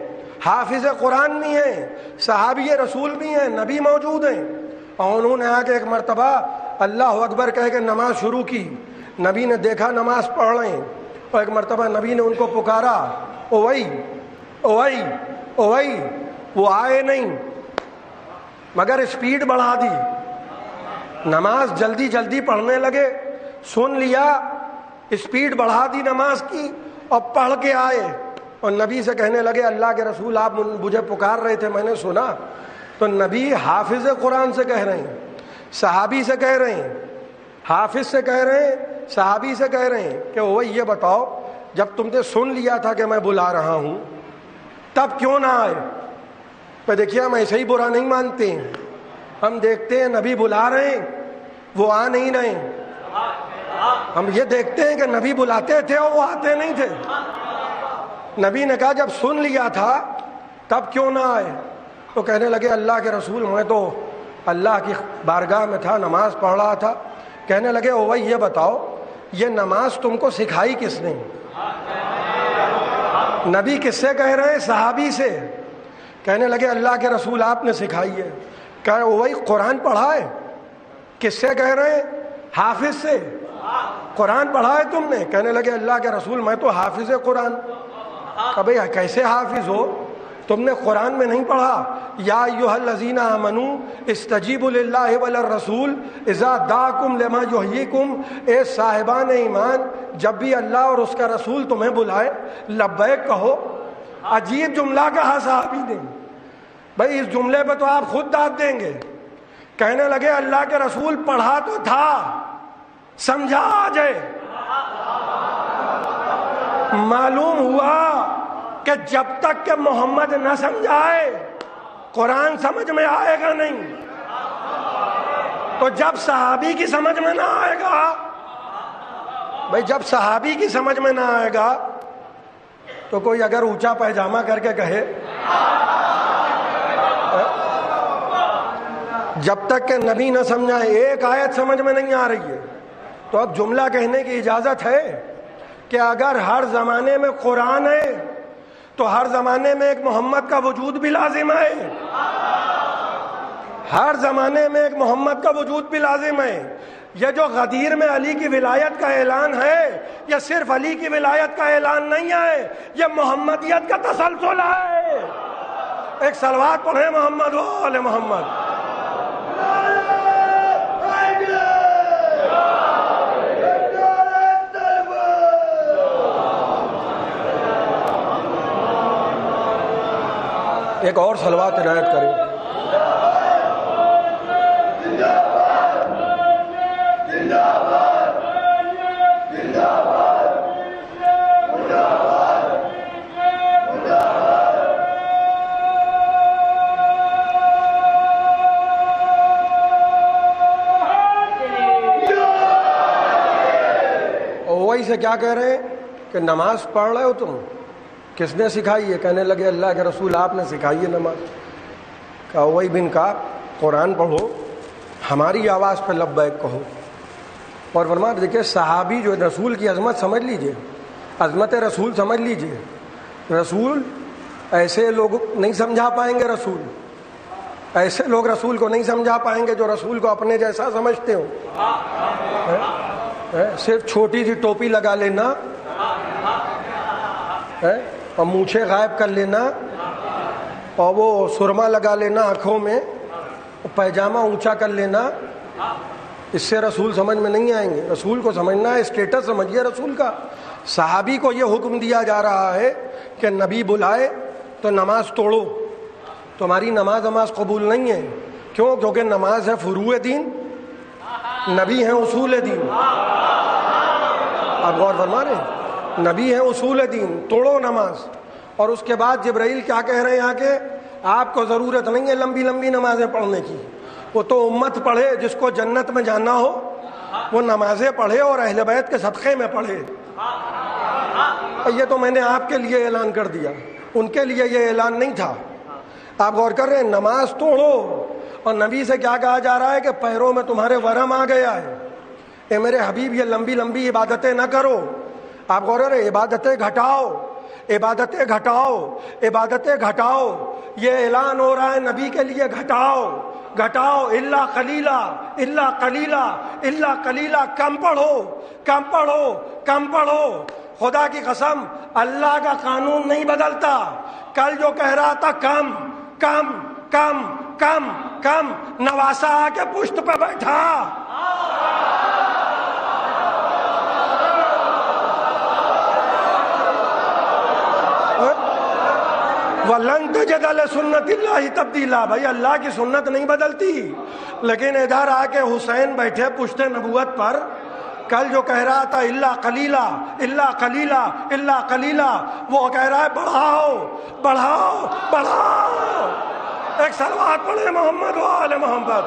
[SPEAKER 3] حافظ قرآن بھی ہیں، صحابی رسول بھی ہیں، نبی موجود ہیں، اور انہوں نے آ کے ایک مرتبہ اللہ اکبر کہہ کے نماز شروع کی۔ نبی نے دیکھا نماز پڑھ رہے ہیں، اور ایک مرتبہ نبی نے ان کو پکارا، اوئی اوئی اوئی، وہ آئے نہیں مگر اسپیڈ بڑھا دی، نماز جلدی جلدی پڑھنے لگے، سن لیا، اسپیڈ بڑھا دی نماز کی، اور پڑھ کے آئے، اور نبی سے کہنے لگے اللہ کے رسول آپ مجھے پکار رہے تھے، میں نے سنا۔ تو نبی حافظ قرآن سے کہہ رہے ہیں، صحابی سے کہہ رہے ہیں، حافظ سے کہہ رہے ہیں، صحابی سے کہہ رہے ہیں کہ وہ یہ بتاؤ جب تم نے سن لیا تھا کہ میں بلا رہا ہوں تب کیوں نہ آئے؟ تو دیکھیے ہم ایسے ہی برا نہیں مانتے ہیں، ہم دیکھتے ہیں نبی بلا رہے ہیں وہ آ نہیں رہے، ہم یہ دیکھتے ہیں کہ نبی بلاتے تھے اور وہ آتے نہیں تھے۔ نبی نے کہا جب سن لیا تھا تب کیوں نہ آئے؟ تو کہنے لگے اللہ کے رسول میں تو اللہ کی بارگاہ میں تھا، نماز پڑھ رہا تھا۔ کہنے لگے او بھائی یہ بتاؤ یہ نماز تم کو سکھائی کس نے؟ نبی کس سے کہہ رہے ہیں؟ صحابی سے۔ کہنے لگے اللہ کے رسول آپ نے سکھائی ہے۔ کہا او بھائی قرآن پڑھا ہے؟ کس سے کہہ رہے ہیں؟ حافظ سے۔ قرآن پڑھا ہے تم نے؟ کہنے لگے اللہ کے رسول میں تو حافظ قرآن۔ کہا بھئی کیسے حافظ ہو؟ تم نے قرآن میں نہیں پڑھا یا ایھا الذین آمنوا استجیبوا للہ وللرسول اذا دعاکم لما یحییکم، اے صاحبان ایمان جب بھی اللہ اور اس کا رسول تمہیں بلائے لبیک کہو۔ عجیب جملہ کہا صحابی نے، بھئی اس جملے پہ تو آپ خود داد دیں گے۔ کہنے لگے اللہ کے رسول پڑھا تو تھا، سمجھا آ جائے۔ معلوم ہوا کہ جب تک کہ محمد نہ سمجھائے قرآن سمجھ میں آئے گا نہیں. تو جب صحابی کی سمجھ میں نہ آئے گا بھائی، جب صحابی کی سمجھ میں نہ آئے گا تو کوئی اگر اونچا پائجامہ کر کے کہے، جب تک کہ نبی نہ سمجھائے، ایک آیت سمجھ میں نہیں آ رہی ہے تو اب جملہ کہنے کی اجازت ہے کہ اگر ہر زمانے میں قرآن ہے تو ہر زمانے میں ایک محمد کا وجود بھی لازم ہے. ہر زمانے میں ایک محمد کا وجود بھی لازم ہے. یہ جو غدیر میں علی کی ولایت کا اعلان ہے، یہ صرف علی کی ولایت کا اعلان نہیں ہے، یہ محمدیت کا تسلسل ہے. ایک صلوات پڑھیں محمد و آل محمد. ایک اور صلوات عنایت کریں. اوئی سے کیا کہہ رہے ہیں کہ نماز پڑھ رہے ہو تم؟ کس نے سکھائی ہے؟ کہنے لگے اللہ کے رسول آپ نے سکھائی ہے نماز. کہا اوئی بن کعب قرآن پڑھو، ہماری آواز پہ لبیک کہو. اور فرمایا دیکھیں صحابی جو رسول کی عظمت سمجھ لیجئے، عظمت رسول سمجھ لیجئے. رسول ایسے لوگ نہیں سمجھا پائیں گے، رسول ایسے لوگ رسول کو نہیں سمجھا پائیں گے جو رسول کو اپنے جیسا سمجھتے ہو. صرف چھوٹی سی ٹوپی لگا لینا اور مونچھیں غائب کر لینا اور وہ سرما لگا لینا آنکھوں میں، پیجامہ اونچا کر لینا، اس سے رسول سمجھ میں نہیں آئیں گے. رسول کو سمجھنا ہے، اسٹیٹس سمجھیے رسول کا. صحابی کو یہ حکم دیا جا رہا ہے کہ نبی بلائے تو نماز توڑو. تمہاری نماز قبول نہیں ہے. کیوں؟ کیونکہ نماز ہے فروع دین، نبی ہیں اصول دین. آپ غور فرما رہے ہیں؟ نبی ہیں اصول دین، توڑو نماز. اور اس کے بعد جبرائیل کیا کہہ رہے ہیں یہاں کے؟ آپ کو ضرورت نہیں ہے لمبی لمبی نمازیں پڑھنے کی، وہ تو امت پڑھے، جس کو جنت میں جانا ہو وہ نمازیں پڑھے اور اہل بیت کے صدقے میں پڑھے. یہ تو میں نے آپ کے لیے اعلان کر دیا، ان کے لیے یہ اعلان نہیں تھا. آپ غور کر رہے ہیں؟ نماز توڑو. اور نبی سے کیا کہا جا رہا ہے کہ پیروں میں تمہارے ورم آ گیا ہے. اے میرے حبیب یہ لمبی لمبی عبادتیں نہ کرو. آپ غور کر رہے ہیں؟ عبادتیں گھٹاؤ، عبادتیں گھٹاؤ، عبادتیں گھٹاؤ. یہ اعلان ہو رہا ہے نبی کے لیے، گھٹاؤ گھٹاؤ. الا قلیلا، الا قلیلا، الا قلیلا. کم پڑھو، کم پڑھو، کم پڑھو. خدا کی قسم اللہ کا قانون نہیں بدلتا. کل جو کہہ رہا تھا کم کم کم کم کم، نواسا آ کے پشت پہ بیٹھا. وَلَن تَجِدَ لِسُنَّتِ اللَّهِ تَبْدِيلًا. بھائی اللہ کی سنت نہیں بدلتی. لیکن ادھر آ کے حسین بیٹھے پشت نبوت پر، کل جو کہہ رہا تھا الا قلیلا، الا قلیلا، الا قلیلا، وہ کہہ رہا ہے بڑھاؤ بڑھاؤ بڑھاؤ. ایک صلوات پڑھے محمد و آل محمد.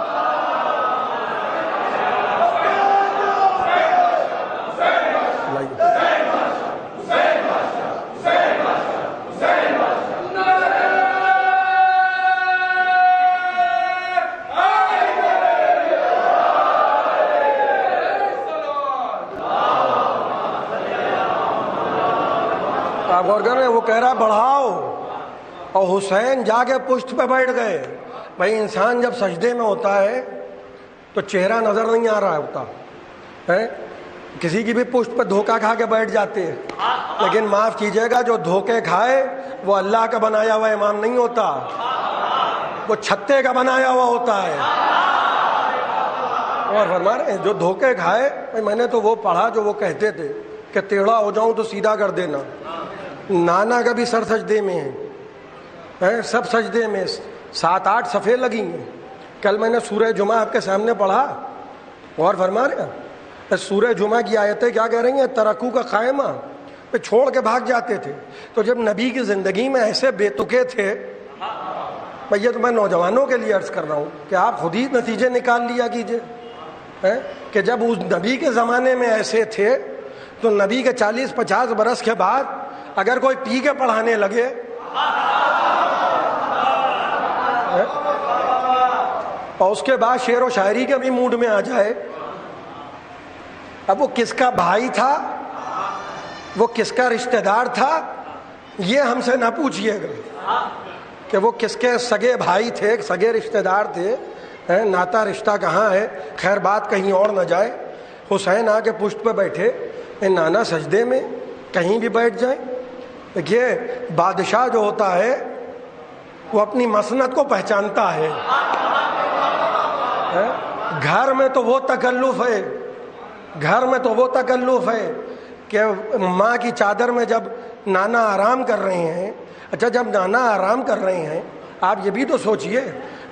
[SPEAKER 3] آپ غور کر رہے ہیں؟ وہ کہہ رہا ہے بڑھاؤ اور حسین جا کے پشت پہ بیٹھ گئے. بھائی انسان جب سجدے میں ہوتا ہے تو چہرہ نظر نہیں آ رہا ہوتا ہے. کسی کی بھی پشت پہ دھوکہ کھا کے بیٹھ جاتے ہیں، لیکن معاف کیجئے گا جو دھوکے کھائے وہ اللہ کا بنایا ہوا امام نہیں ہوتا، وہ چھتے کا بنایا ہوا ہوتا ہے. اور فرما رہے ہیں جو دھوکے کھائے، بھائی میں نے تو وہ پڑھا جو وہ کہتے تھے کہ ٹیڑھا ہو جاؤں تو سیدھا کر دینا. نانا کا بھی سر سجدے میں ہے، سب سجدے میں 7-8 صفحے لگی ہیں. کل میں نے سورہ جمعہ آپ کے سامنے پڑھا، اور فرما رہے ہیں سورہ جمعہ کی آیتیں کیا کہہ رہی ہیں؟ ترکو کا قائمہ پہ چھوڑ کے بھاگ جاتے تھے. تو جب نبی کی زندگی میں ایسے بے تکے تھے بھئی یہ تو میں نوجوانوں کے لیے عرض کر رہا ہوں کہ آپ خود ہی نتیجے نکال لیا کیجئے کہ جب اس نبی کے زمانے میں ایسے تھے تو نبی کے 40-50 برس کے بعد اگر کوئی پی کے پڑھانے لگے اور اس کے بعد شعر و شاعری کے بھی موڈ میں آ جائے، اب وہ کس کا بھائی تھا، وہ کس کا رشتہ دار تھا، یہ ہم سے نہ پوچھئے گا کہ وہ کس کے سگے بھائی تھے، سگے رشتہ دار تھے، ناتا رشتہ کہاں ہے، خیر بات کہیں اور نہ جائے۔ حسین آ کے پشت پہ بیٹھے، نانا سجدے میں کہیں بھی بیٹھ جائیں۔ دیکھیے بادشاہ جو ہوتا ہے وہ اپنی مسند کو پہچانتا ہے، گھر میں تو وہ تکلف ہے، گھر میں تو وہ تکلف ہے کہ ماں کی چادر میں جب نانا آرام کر رہے ہیں، اچھا جب نانا آرام کر رہے ہیں آپ یہ بھی تو سوچئے،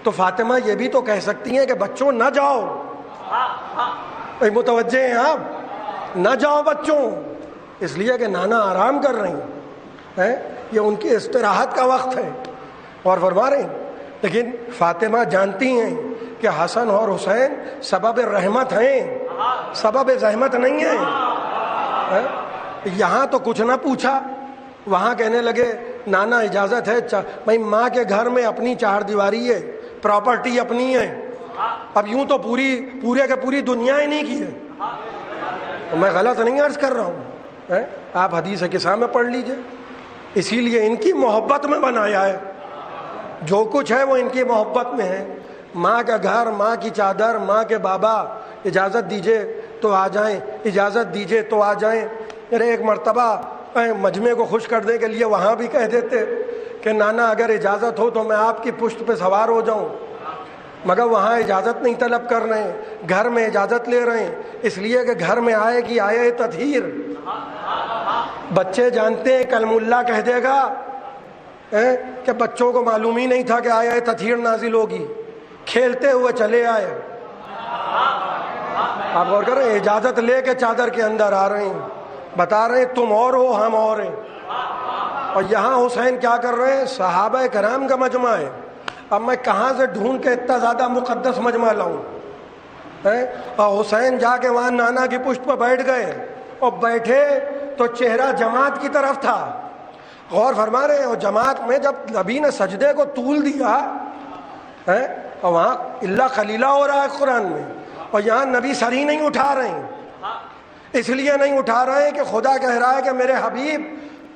[SPEAKER 3] تو فاطمہ یہ بھی تو کہہ سکتی ہیں کہ بچوں نہ جاؤ، متوجہ ہیں آپ، نہ جاؤ بچوں، اس لیے کہ نانا آرام کر رہے ہیں، یہ ان کی استراحت کا وقت ہے اور فرما رہے ہیں۔ لیکن فاطمہ جانتی ہیں کہ حسن اور حسین سبب رحمت ہیں، سبب زحمت نہیں ہیں۔ یہاں تو کچھ نہ پوچھا، وہاں کہنے لگے نانا اجازت ہے، بھائی ماں کے گھر میں اپنی چار دیواری ہے، پراپرٹی اپنی ہے، اب یوں تو پورے کے پوری دنیا ہی نہیں کی ہے، میں غلط نہیں عرض کر رہا ہوں، آپ حدیث کسا میں پڑھ لیجئے، اسی لیے ان کی محبت میں بنایا ہے، جو کچھ ہے وہ ان کی محبت میں ہے۔ ماں کا گھر، ماں کی چادر، ماں کے بابا، اجازت دیجئے تو آ جائیں، اجازت دیجئے تو آ جائیں۔ میرے ایک مرتبہ مجمع کو خوش کرنے کے لیے وہاں بھی کہہ دیتے کہ نانا اگر اجازت ہو تو میں آپ کی پشت پہ سوار ہو جاؤں، مگر وہاں اجازت نہیں طلب کر رہے ہیں، گھر میں اجازت لے رہے ہیں، اس لیے کہ گھر میں آئے گی آئے تطہیر۔ بچے جانتے ہیں کل ملا کہہ دے گا کہ بچوں کو معلوم ہی نہیں تھا کہ آئے تطہیر نازل ہوگی، کھیلتے ہوئے چلے آئے۔ آپ غور کر رہے ہیں، اجازت لے کے چادر کے اندر آ رہے ہیں، بتا رہے ہیں تم اور ہو ہم اور ہیں۔ اور یہاں حسین کیا کر رہے ہیں، صحابہ کرام کا مجمع ہے، اب میں کہاں سے ڈھونڈ کے اتنا زیادہ مقدس مجمع لاؤں، اور حسین جا کے وہاں نانا کی پشت پہ بیٹھ گئے، اور بیٹھے تو چہرہ جماعت کی طرف تھا، غور فرما رہے ہیں، اور جماعت میں جب نبی نے سجدے کو طول دیا اور وہاں اللہ خلیلہ ہو رہا ہے قرآن میں، اور یہاں نبی سر ہی نہیں اٹھا رہے ہیں، اس لیے نہیں اٹھا رہے ہیں کہ خدا کہہ رہا ہے کہ میرے حبیب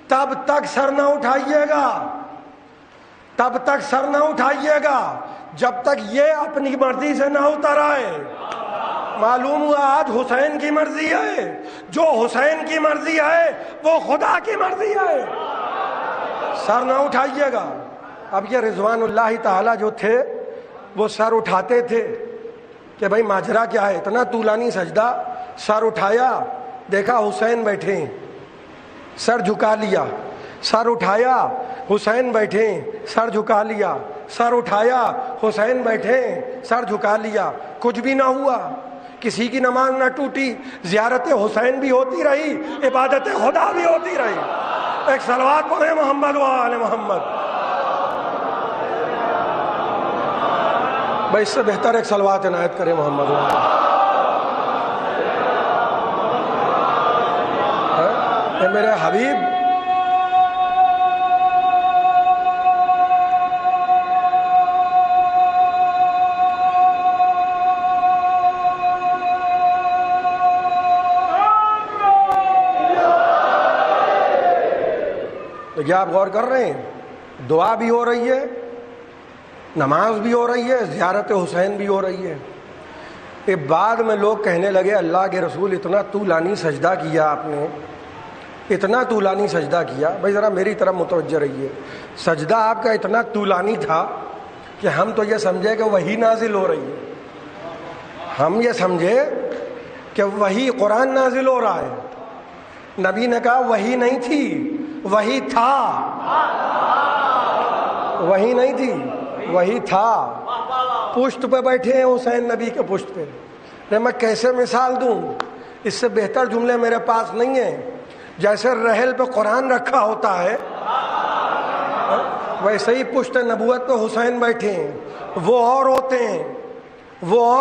[SPEAKER 3] تب تک سر نہ اٹھائیے گا، تب تک سر نہ اٹھائیے گا جب تک یہ اپنی مرضی سے نہ اتر آئے۔ معلوم ہوا آج حسین کی مرضی ہے، جو حسین کی مرضی ہے وہ خدا کی مرضی ہے، سر نہ اٹھائیے گا۔ اب یہ رضوان اللہ تعالی جو تھے وہ سر اٹھاتے تھے کہ بھائی ماجرا کیا ہے، اتنا طولانی سجدہ، سر اٹھایا دیکھا حسین بیٹھے ہیں، سر جھکا لیا، سر اٹھایا حسین بیٹھے ہیں، سر جھکا لیا، سر اٹھایا حسین بیٹھے ہیں، سر جھکا لیا، کچھ بھی نہ ہوا، کسی کی نماز نہ ٹوٹی، زیارت حسین بھی ہوتی رہی، عبادت خدا بھی ہوتی رہی۔ ایک صلوات پڑھیں محمد و آل محمد۔ بھائی اس سے بہتر ایک صلوات عنایت کرے محمد و آل محمد۔ اے میرے حبیب، کیا آپ غور کر رہے ہیں، دعا بھی ہو رہی ہے، نماز بھی ہو رہی ہے، زیارت حسین بھی ہو رہی ہے۔ یہ بعد میں لوگ کہنے لگے اللہ کے رسول اتنا طولانی سجدہ کیا آپ نے، اتنا طولانی سجدہ کیا۔ بھائی ذرا میری طرف متوجہ رہیے، سجدہ آپ کا اتنا طولانی تھا کہ ہم تو یہ سمجھے کہ وحی نازل ہو رہی ہے، ہم یہ سمجھے کہ وحی قرآن نازل ہو رہا ہے۔ نبی نے کہا وحی نہیں تھی، وہی تھا، وہی نہیں تھی، وہی تھا۔ پشت پہ بیٹھے ہیں حسین نبی کے پشت پہ، میں کیسے مثال دوں، اس سے بہتر جملے میرے پاس نہیں ہیں۔ جیسے رحل پہ قرآن رکھا ہوتا ہے، ویسے ہی پشت نبوت پہ حسین بیٹھے ہیں، وہ اور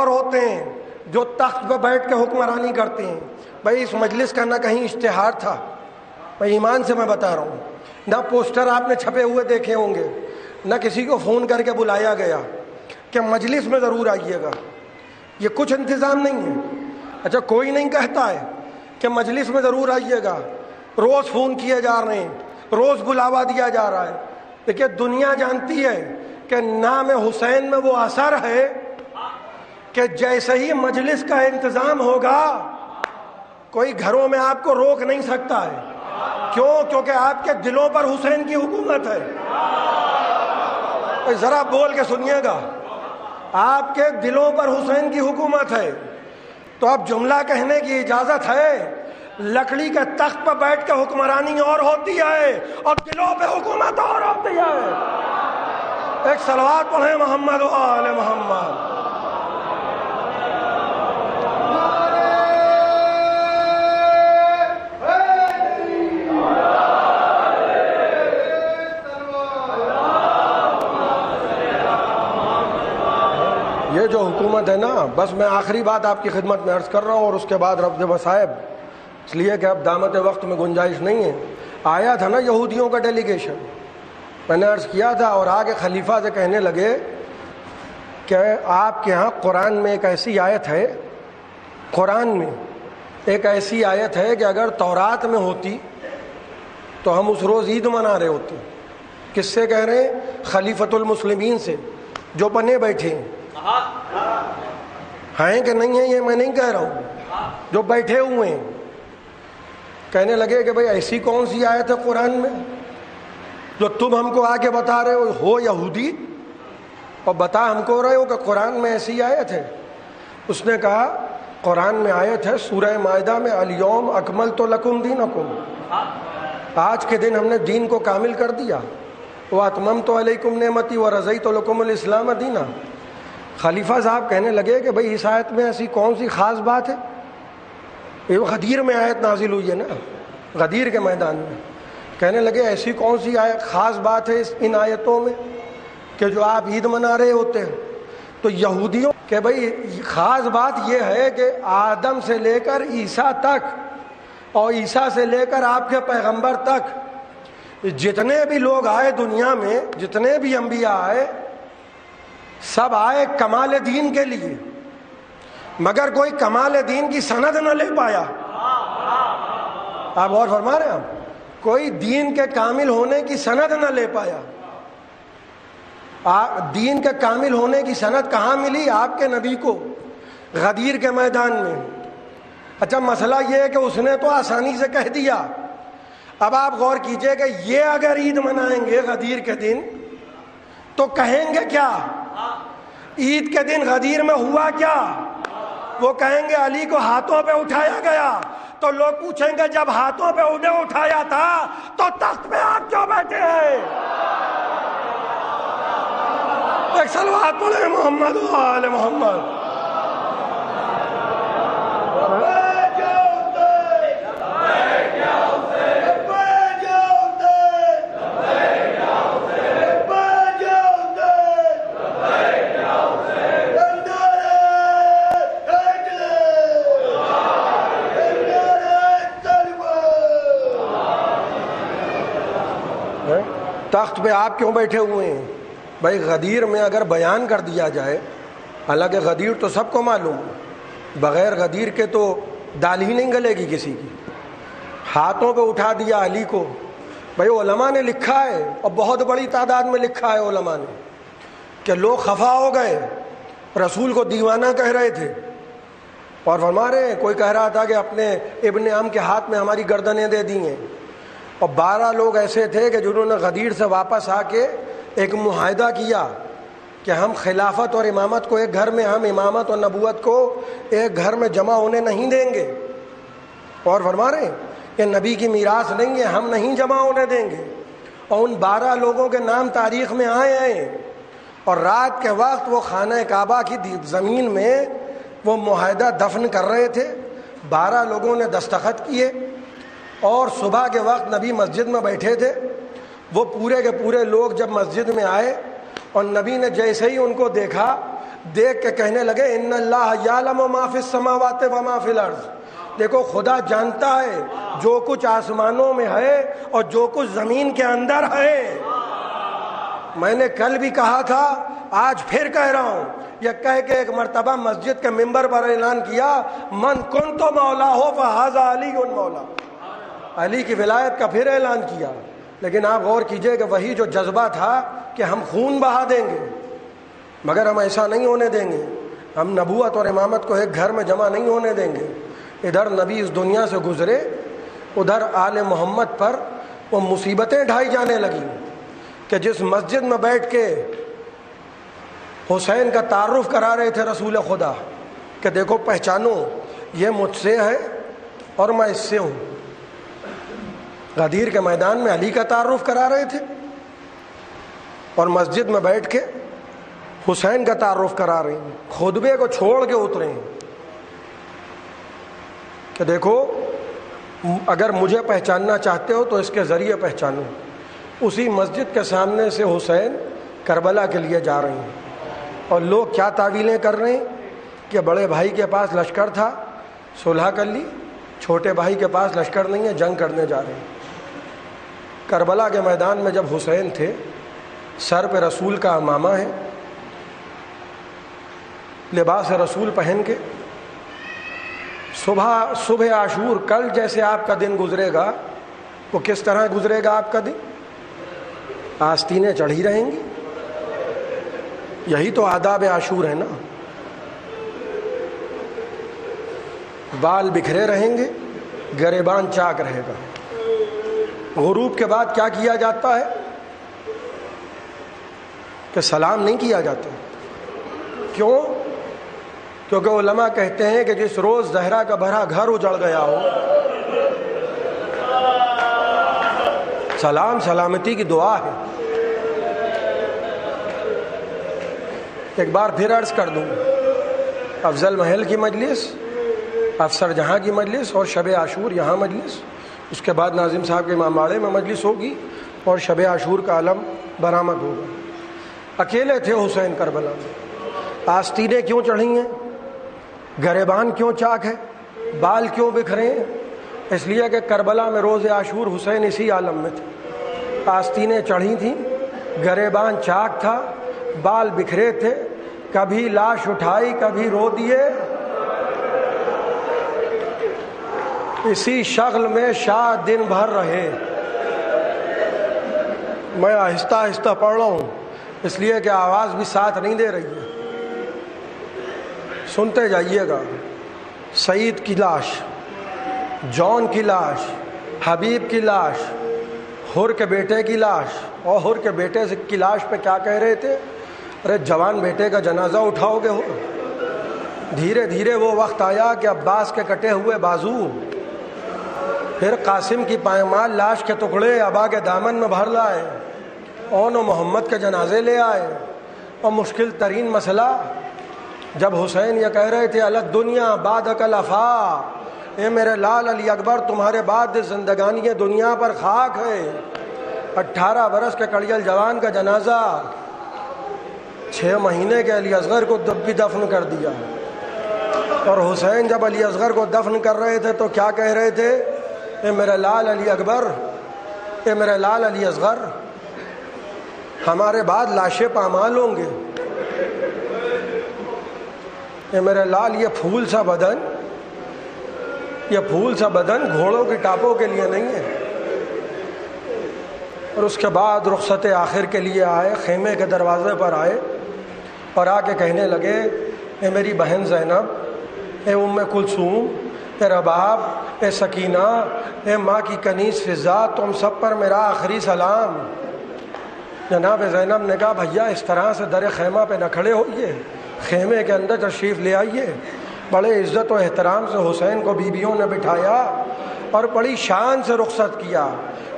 [SPEAKER 3] ہوتے ہیں جو تخت پہ بیٹھ کے حکمرانی کرتے ہیں۔ بھائی اس مجلس کا نہ کہیں اشتہار تھا، میں ایمان سے میں بتا رہا ہوں، نہ پوسٹر آپ نے چھپے ہوئے دیکھے ہوں گے، نہ کسی کو فون کر کے بلایا گیا کہ مجلس میں ضرور آئیے گا، یہ کچھ انتظام نہیں ہے۔ اچھا کوئی نہیں کہتا ہے کہ مجلس میں ضرور آئیے گا، روز فون کیے جا رہے ہیں، روز بلاوا دیا جا رہا ہے۔ دیکھیے دنیا جانتی ہے کہ نام حسین میں وہ اثر ہے کہ جیسے ہی مجلس کا انتظام ہوگا کوئی گھروں میں آپ کو روک نہیں سکتا ہے۔ کیوں؟ کیونکہ آپ کے دلوں پر حسین کی حکومت ہے۔ ذرا بول کے سنیے گا، آپ کے دلوں پر حسین کی حکومت ہے۔ تو اب جملہ کہنے کی اجازت ہے، لکڑی کے تخت پر بیٹھ کے حکمرانی اور ہوتی ہے اور دلوں پہ حکومت اور ہوتی ہے۔ ایک صلوات پڑھیں محمد و آل محمد۔ یہ جو حکومت ہے نا، بس میں آخری بات آپ کی خدمت میں عرض کر رہا ہوں اور اس کے بعد رفض مصائب، اس لیے کہ اب دامت وقت میں گنجائش نہیں ہے۔ آیا تھا نا یہودیوں کا ڈیلیگیشن، میں نے عرض کیا تھا، اور آگے خلیفہ سے کہنے لگے کہ آپ کے ہاں قرآن میں ایک ایسی آیت ہے، قرآن میں ایک ایسی آیت ہے کہ اگر تورات میں ہوتی تو ہم اس روز عید منا رہے ہوتے۔ کس سے کہہ رہے ہیں؟ خلیفۃ المسلمین سے، جو بنے بیٹھے ہیں۔ ہیں کہ نہیں ہیں یہ میں نہیں کہہ رہا ہوں، جو بیٹھے ہوئے ہیں۔ کہنے لگے کہ بھئی ایسی کون سی آیت ہے قرآن میں جو تم ہم کو آگے بتا رہے ہو یہودی، اور بتا ہم کو رہے ہو کہ قرآن میں ایسی آیت ہے؟ اس نے کہا قرآن میں آیت ہے سورہ مائدہ میں، الیوم اکملت لکم دینکم، آج کے دن ہم نے دین کو کامل کر دیا، واتممت علیکم نعمتی ورضیت لکم الاسلام دینا۔ خلیفہ صاحب کہنے لگے کہ بھئی اس آیت میں ایسی کون سی خاص بات ہے؟ یہ غدیر میں آیت نازل ہوئی ہے نا، غدیر کے میدان میں۔ کہنے لگے ایسی کون سی خاص بات ہے ان آیتوں میں کہ جو آپ عید منا رہے ہوتے ہیں؟ تو یہودیوں کہ بھئی خاص بات یہ ہے کہ آدم سے لے کر عیسیٰ تک اور عیسیٰ سے لے کر آپ کے پیغمبر تک جتنے بھی لوگ آئے دنیا میں، جتنے بھی انبیاء آئے، سب آئے کمال دین کے لیے، مگر کوئی کمال دین کی سند نہ لے پایا۔ آپ غور فرما رہے ہیں؟ کوئی دین کے کامل ہونے کی سند نہ لے پایا۔ دین کے کامل ہونے کی سند کہاں ملی؟ آپ کے نبی کو، غدیر کے میدان میں۔ اچھا مسئلہ یہ ہے کہ اس نے تو آسانی سے کہہ دیا، اب آپ غور کیجئے کہ یہ اگر عید منائیں گے غدیر کے دن تو کہیں گے کیا؟ عید کے دن غدیر میں ہوا کیا؟ وہ کہیں گے علی کو ہاتھوں پہ اٹھایا گیا، تو لوگ پوچھیں گے جب ہاتھوں پہ انہیں اٹھایا تھا تو تخت پہ آپ کیوں بیٹھے ہیں؟ ایک صلوات پڑھیں محمد و آل محمد۔ تخت پہ آپ کیوں بیٹھے ہوئے ہیں؟ بھائی غدیر میں اگر بیان کر دیا جائے، حالانکہ غدیر تو سب کو معلوم، بغیر غدیر کے تو دال ہی نہیں گلے گی کسی کی۔ ہاتھوں پہ اٹھا دیا علی کو، بھائی علماء نے لکھا ہے اور بہت بڑی تعداد میں لکھا ہے علماء نے کہ لوگ خفا ہو گئے، رسول کو دیوانہ کہہ رہے تھے، اور فرما رہے ہیں کوئی کہہ رہا تھا کہ اپنے ابن عم کے ہاتھ میں ہماری گردنیں دے دی ہیں، اور 12 لوگ ایسے تھے کہ جنہوں نے غدیر سے واپس آ کے ایک معاہدہ کیا کہ ہم خلافت اور امامت کو ایک گھر میں، ہم امامت اور نبوت کو ایک گھر میں جمع ہونے نہیں دیں گے، اور فرما رہے ہیں کہ نبی کی میراث نہیں ہے، ہم نہیں جمع ہونے دیں گے۔ اور ان 12 لوگوں کے نام تاریخ میں آئے ہیں، اور رات کے وقت وہ خانہ کعبہ کی زمین میں وہ معاہدہ دفن کر رہے تھے، 12 لوگوں نے دستخط کیے، اور صبح کے وقت نبی مسجد میں بیٹھے تھے وہ پورے کے پورے لوگ جب مسجد میں آئے اور نبی نے جیسے ہی ان کو دیکھا، دیکھ کے کہنے لگے ان اللہ یعلم ما فی السماوات و ما فی الارض، دیکھو خدا جانتا ہے جو کچھ آسمانوں میں ہے اور جو کچھ زمین کے اندر ہے۔ میں نے کل بھی کہا تھا، آج پھر کہہ رہا ہوں، یہ کہہ کے ایک مرتبہ مسجد کے ممبر پر اعلان کیا، من کنت مولا ہو فہذا علی مولا، علی کی ولایت کا پھر اعلان کیا۔ لیکن آپ غور کیجئے کہ وہی جو جذبہ تھا کہ ہم خون بہا دیں گے، مگر ہم ایسا نہیں ہونے دیں گے، ہم نبوت اور امامت کو ایک گھر میں جمع نہیں ہونے دیں گے۔ ادھر نبی اس دنیا سے گزرے، ادھر آل محمد پر وہ مصیبتیں ڈھائی جانے لگیں کہ جس مسجد میں بیٹھ کے حسین کا تعارف کرا رہے تھے رسول خدا کہ دیکھو پہچانو یہ مجھ سے ہے اور میں اس سے ہوں، غدیر کے میدان میں علی کا تعارف کرا رہے تھے اور مسجد میں بیٹھ کے حسین کا تعارف کرا رہے ہیں، خطبے کو چھوڑ کے اترے ہیں کہ دیکھو اگر مجھے پہچاننا چاہتے ہو تو اس کے ذریعے پہچانو۔ اسی مسجد کے سامنے سے حسین کربلا کے لیے جا رہے ہیں اور لوگ کیا تعویلیں کر رہے ہیں کہ بڑے بھائی کے پاس لشکر تھا، صلح کر لی، چھوٹے بھائی کے پاس لشکر نہیں ہے، جنگ کرنے جا رہے ہیں۔ کربلا کے میدان میں جب حسین تھے، سر پہ رسول کا عمامہ ہے، لباس رسول پہن کے، صبح عاشور کل جیسے آپ کا دن گزرے گا وہ کس طرح گزرے گا آپ کا دن؟ آستینیں چڑھی رہیں گی، یہی تو آداب عاشور ہے نا۔ بال بکھرے رہیں گے، گریبان چاک رہے گا۔ غروب کے بعد کیا کیا جاتا ہے کہ سلام نہیں کیا جاتا۔ کیوں؟ کیونکہ علماء کہتے ہیں کہ جس روز زہرا کا بھرا گھر اجڑ گیا ہو، سلام سلامتی کی دعا ہے۔ ایک بار پھر عرض کر دوں، افضل محل کی مجلس، افسر جہاں کی مجلس اور شب عاشور یہاں مجلس، اس کے بعد ناظم صاحب کے امامباڑے میں مجلس ہوگی اور شب عاشور کا علم برآمد ہوگا۔ اکیلے تھے حسین کربلا میں، آستینیں کیوں چڑھی ہیں، گریبان کیوں چاک ہے، بال کیوں بکھرے ہیں؟ اس لیے کہ کربلا میں روز عاشور حسین اسی عالم میں تھے، آستینیں چڑھی تھیں، گریبان چاک تھا، بال بکھرے تھے، کبھی لاش اٹھائی کبھی رو دیے، اسی شغل میں شاہ دن بھر رہے۔ میں آہستہ آہستہ پڑھ رہا ہوں اس لیے کہ آواز بھی ساتھ نہیں دے رہی ہے، سنتے جائیے گا۔ سعید کی لاش، جون کی لاش، حبیب کی لاش، حر کے بیٹے کی لاش، اور حر کے بیٹے کی لاش پہ کیا کہہ رہے تھے؟ ارے جوان بیٹے کا جنازہ اٹھاؤ گے ہو؟ دھیرے دھیرے وہ وقت آیا کہ عباس کے کٹے ہوئے بازو، پھر قاسم کی پائمال لاش کے ٹکڑے ابا کے دامن میں بھر لائے، اون و محمد کے جنازے لے آئے، اور مشکل ترین مسئلہ جب حسین یہ کہہ رہے تھے الگ دنیا بعد کلفا، اے میرے لال علی اکبر تمہارے بعد زندگانی دنیا پر خاک ہے۔ 18 برس کے کڑیل جوان کا جنازہ، 6 مہینے کے علی اصغر کو بھی دفن کر دیا، اور حسین جب علی اصغر کو دفن کر رہے تھے تو کیا کہہ رہے تھے؟ اے میرے لال علی اکبر، اے میرے لال علی اصغر، ہمارے بعد لاشیں پامال ہوں گے، اے میرے لال یہ پھول سا بدن، یہ پھول سا بدن گھوڑوں کی ٹاپوں کے لیے نہیں ہے۔ اور اس کے بعد رخصت آخر کے لیے آئے، خیمے کے دروازے پر آئے اور آ کے کہنے لگے اے میری بہن زینب، اے ام کلثوم، اے رباب، اے سکینہ، اے ماں کی کنیز فضا، تم سب پر میرا آخری سلام۔ جناب زینب نے کہا بھیا اس طرح سے در خیمہ پہ نہ کھڑے ہوئیے، خیمے کے اندر تشریف لے آئیے۔ بڑے عزت و احترام سے حسین کو بیویوں نے بٹھایا اور بڑی شان سے رخصت کیا،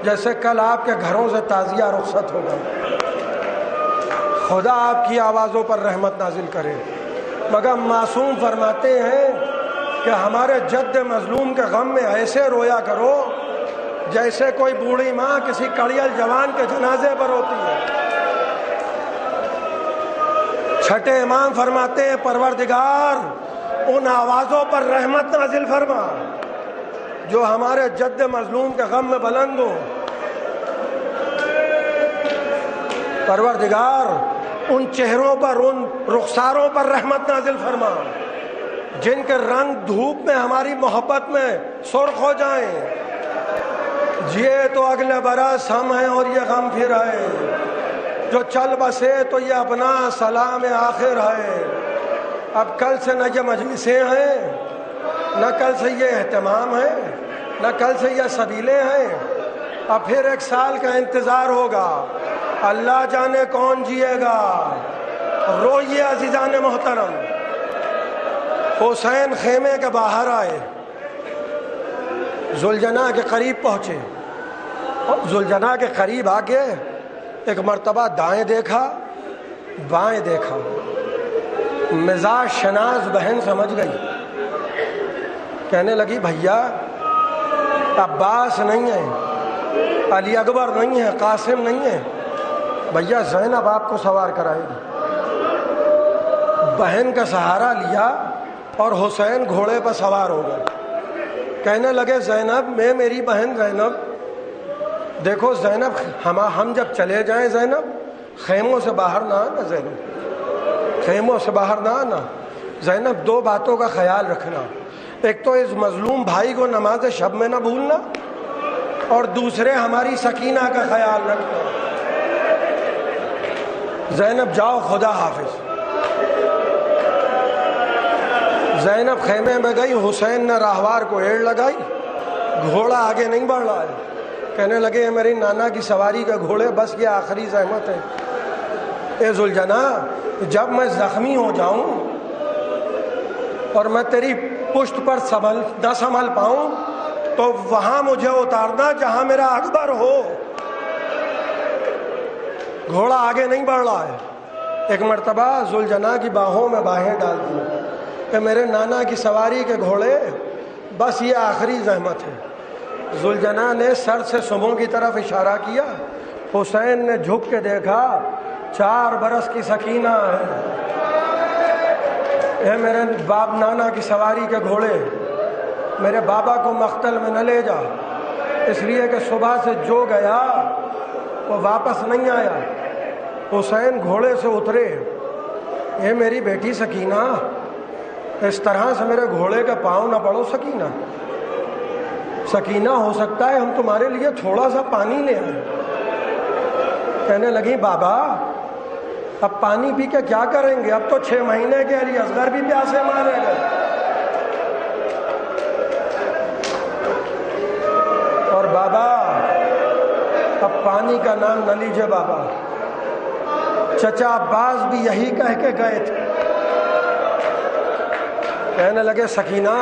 [SPEAKER 3] جیسے کل آپ کے گھروں سے تعزیہ رخصت ہوگا۔ خدا آپ کی آوازوں پر رحمت نازل کرے۔ مگر معصوم فرماتے ہیں کہ ہمارے جد مظلوم کے غم میں ایسے رویا کرو جیسے کوئی بوڑھی ماں کسی کڑیل جوان کے جنازے پر ہوتی ہے۔ چھٹے امام فرماتے ہیں پروردگار ان آوازوں پر رحمت نازل فرما جو ہمارے جد مظلوم کے غم میں بلند ہوں۔ پروردگار ان چہروں پر، ان رخساروں پر رحمت نازل فرما جن کے رنگ دھوپ میں ہماری محبت میں سرخ ہو جائیں۔ جیے تو اگلے برس ہم ہیں اور یہ غم پھر آئے، جو چل بسے تو یہ اپنا سلام آخر ہے۔ اب کل سے نہ یہ مجلسیں ہیں، نہ کل سے یہ اہتمام ہے، نہ کل سے یہ سبیلیں ہیں، اب پھر 1 سال کا انتظار ہوگا۔ اللہ جانے کون جیے گا۔ روئیے عزیزان محترم۔ حسین خیمے کے باہر آئے، ذوالجناح کے قریب پہنچے، ذوالجناح کے قریب آگے ایک مرتبہ دائیں دیکھا، بائیں دیکھا، مزاج شناس بہن سمجھ گئی، کہنے لگی بھیا عباس نہیں ہے، علی اکبر نہیں ہے، قاسم نہیں ہے، بھیا زینب آپ کو سوار کرائے گی۔ بہن کا سہارا لیا اور حسین گھوڑے پر سوار ہو گئے۔ کہنے لگے زینب، میں میری بہن زینب، دیکھو زینب ہم جب چلے جائیں زینب خیموں سے باہر نہ آنا، زینب خیموں سے باہر نہ آنا۔ زینب 2 باتوں کا خیال رکھنا، ایک تو اس مظلوم بھائی کو نماز شب میں نہ بھولنا، اور دوسرے ہماری سکینہ کا خیال رکھنا۔ زینب جاؤ، خدا حافظ۔ زینب خیمے میں گئی، حسین نے راہوار کو ایڑ لگائی، گھوڑا آگے نہیں بڑھ رہا ہے، کہنے لگے میری نانا کی سواری کا گھوڑے، بس یہ آخری زحمت ہے۔ اے ذوالجناح، جب میں زخمی ہو جاؤں اور میں تیری پشت پر نہ سنبھل پاؤں تو وہاں مجھے اتارنا جہاں میرا اکبر ہو۔ گھوڑا آگے نہیں بڑھ رہا ہے۔ ایک مرتبہ ذوالجناح کی باہوں میں باہیں ڈال دی کہ میرے نانا کی سواری کے گھوڑے، بس یہ آخری زحمت ہے۔ ذوالجناح نے سر سے سموں کی طرف اشارہ کیا، حسین نے جھک کے دیکھا، 4 برس کی سکینہ ہے۔ اے میرے باپ نانا کی سواری کے گھوڑے، میرے بابا کو مقتل میں نہ لے جا، اس لیے کہ صبح سے جو گیا وہ واپس نہیں آیا۔ حسین گھوڑے سے اترے، اے میری بیٹی سکینہ، اس طرح سے میرے گھوڑے کے پاؤں نہ پڑو سکینہ۔ سکینہ، ہو سکتا ہے ہم تمہارے لیے تھوڑا سا پانی لے آئیں۔ کہنے لگی بابا اب پانی پی کے کیا کریں گے، اب تو 6 مہینے کے علی اصغر بھی پیاسے مارے گئے۔ اور بابا اب پانی کا نام نہ لیجیے بابا، چچا عباس بھی یہی کہہ کے گئے تھے۔ کہنے لگے سکینہ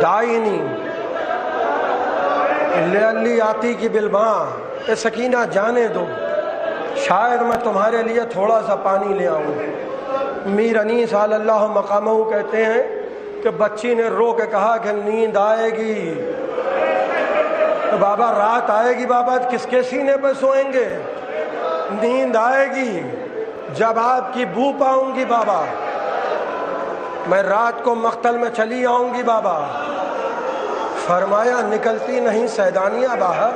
[SPEAKER 3] دائنی لعلی آتی کی بالماء، اے سکینہ جانے دو، شاید میں تمہارے لیے تھوڑا سا پانی لے آؤں۔ میر انیس صلی اللہ مقامہ کہتے ہیں کہ بچی نے رو کے کہا کہ نیند آئے گی۔ بابا رات آئے گی، بابا کس کے سینے پہ سوئیں گے؟ نیند آئے گی جب آپ کی بو پاؤں گی بابا، میں رات کو مقتل میں چلی آؤں گی بابا۔ فرمایا نکلتی نہیں سیدانیہ باہر،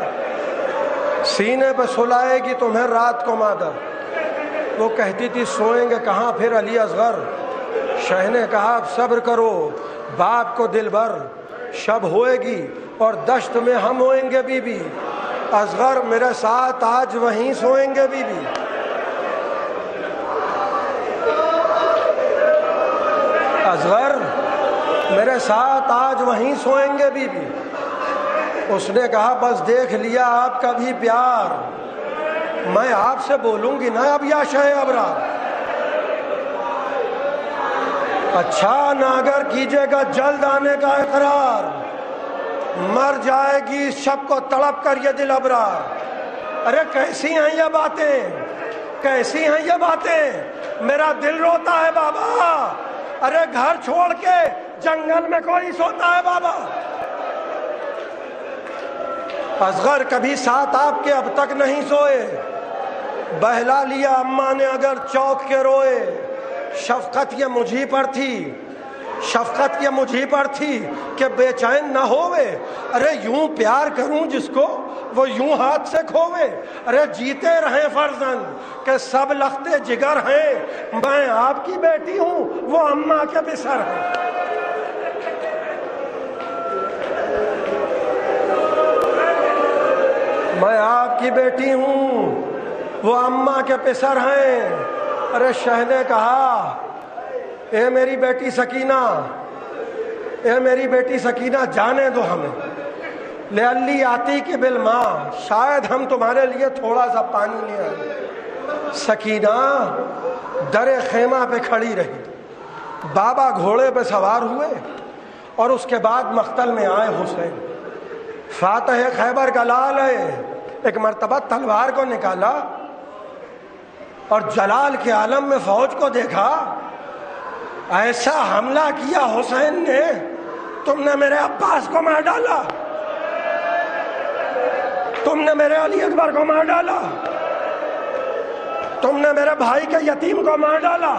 [SPEAKER 3] سینے پہ سلائے گی تمہیں رات کو مادر۔ وہ کہتی تھی سوئیں گے کہاں پھر علی اصغر؟ شہ نے کہا اب صبر کرو باپ کو دل بھر، شب ہوئے گی اور دشت میں ہم ہوئیں گے بی بی، اصغر میرے ساتھ آج وہیں سوئیں گے بی بی۔ اصغر میرے ساتھ آج وہیں سوئیں گے بی بی۔ اس نے کہا بس دیکھ لیا آپ کا بھی پیار، میں آپ سے بولوں گی نا اب یا شہ ابرار۔ اچھا ناگر کیجیے گا جلد آنے کا اقرار، مر جائے گی شب کو تڑپ کر یہ دل ابرار۔ ارے کیسی ہیں یہ باتیں، کیسی ہیں یہ باتیں، میرا دل روتا ہے بابا۔ ارے گھر چھوڑ کے جنگل میں کوئی سوتا ہے بابا؟ اصغر کبھی ساتھ آپ کے اب تک نہیں سوئے، بہلا لیا اماں نے اگر چوک کے روئے، شفقت یہ مجھی پر تھی، شفقت یہ مجھی پر تھی کہ بے چین نہ ہوئے، ارے یوں پیار کروں جس کو وہ یوں ہاتھ سے کھوئے، ارے جیتے رہیں فرزند کہ سب لختے جگر ہیں، میں آپ کی بیٹی ہوں وہ اماں کے بسر ہیں۔ میں آپ کی بیٹی ہوں وہ اماں کے پسر ہیں۔ ارے شہ نے کہا اے میری بیٹی سکینہ، اے میری بیٹی سکینہ جانے دو ہمیں، لعلی آتی کہ بالماء، شاید ہم تمہارے لیے تھوڑا سا پانی لے آئیں۔ سکینہ در خیمہ پہ کھڑی رہی، بابا گھوڑے پہ سوار ہوئے اور اس کے بعد مقتل میں آئے حسین۔ فاتح خیبر کا لال ہے، ایک مرتبہ تلوار کو نکالا اور جلال کے عالم میں فوج کو دیکھا، ایسا حملہ کیا حسین نے، تم نے میرے عباس کو مار ڈالا، تم نے میرے علی اکبر کو مار ڈالا، تم نے میرے بھائی کے یتیم کو مار ڈالا،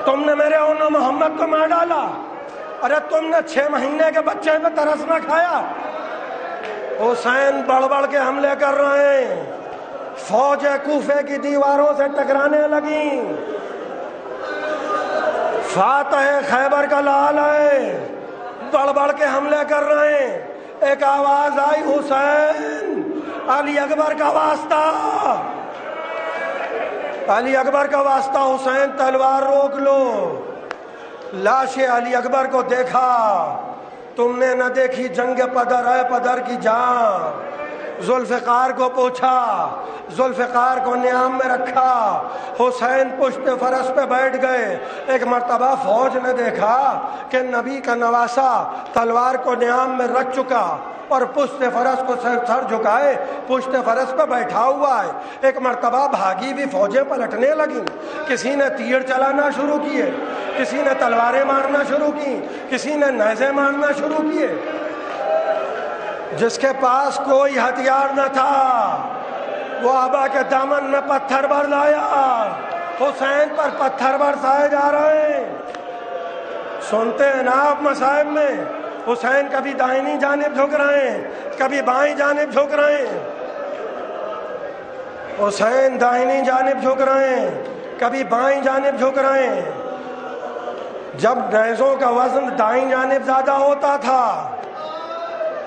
[SPEAKER 3] تم نے میرے اون محمد کو مار ڈالا، ارے تم نے 6 مہینے کے بچے پہ ترس نہ کھایا۔ حسین بڑھ بڑھ کے حملے کر رہے ہیں، فوج کوفے کی دیواروں سے ٹکرانے لگیں، فاتح خیبر کا لال ہے، بڑھ بڑھ کے حملے کر رہے ہیں۔ ایک آواز آئی، حسین علی اکبر کا واسطہ، علی اکبر کا واسطہ، حسین تلوار روک لو۔ لاش علی اکبر کو دیکھا، تم نے نہ دیکھی جنگ پدر ہے پدر کی جان۔ ذوالفقار کو پوچھا، ذوالفقار کو نیام میں رکھا، حسین پشت فرس پہ بیٹھ گئے۔ ایک مرتبہ فوج نے دیکھا کہ نبی کا نواسا تلوار کو نیام میں رکھ چکا اور پشت فرس کو سر جھکائے پشت فرس پہ بیٹھا ہوا ہے۔ ایک مرتبہ بھاگی بھی فوجیں پلٹنے لگیں، کسی نے تیر چلانا شروع کیے، کسی نے تلواریں مارنا شروع کی، کسی نے نیزے مارنا شروع کیے۔ جس کے پاس کوئی ہتھیار نہ تھا وہ آبا کے دامن میں پتھر بھر لایا، حسین پر پتھر برسائے جا رہے ہیں۔ سنتے ہیں نا آپ مصائب میں، حسین کبھی دائنی جانب جھک رہے ہیں، کبھی بائیں جانب جھک رہے ہیں، حسین دائنی جانب جھک رہے ہیں، کبھی بائیں جانب جھک رہے ہیں۔ جب نیزوں کا وزن دائیں جانب زیادہ ہوتا تھا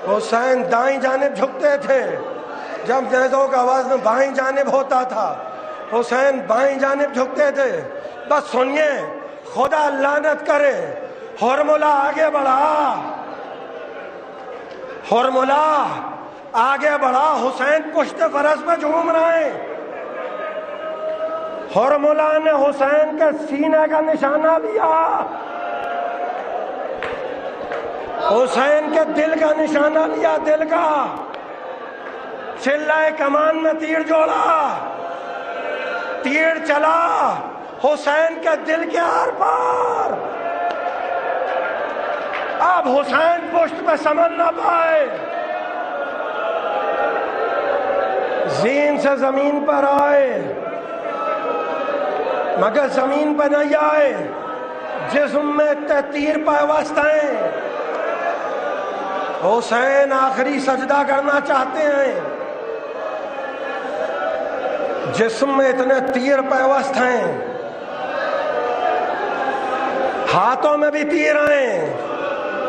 [SPEAKER 3] حسین دائیں جانب جھکتے تھے، جب نیزوں کا وزن بائیں جانب ہوتا تھا حسین بائیں جانب جھکتے تھے۔ بس سنیے، خدا لعنت کرے، ہرملہ آگے بڑھا، ہرملہ آگے بڑھا، حسین پشت فرس میں جھوم رہے ہیں۔ ہرملہ نے حسین کے سینے کا نشانہ لیا، حسین کے دل کا نشانہ لیا، دل کا، چلائے کمان میں تیر جوڑا، تیر چلا حسین کے دل کے آر پار۔ اب حسین پشت پہ سمجھ نہ پائے، زین سے زمین پر آئے مگر زمین پہ نہیں آئے، جسم میں تیر پیوست ہیں۔ حسین آخری سجدہ کرنا چاہتے ہیں، جسم میں اتنے تیر پیوست ہیں، ہاتھوں میں بھی تیر ہیں،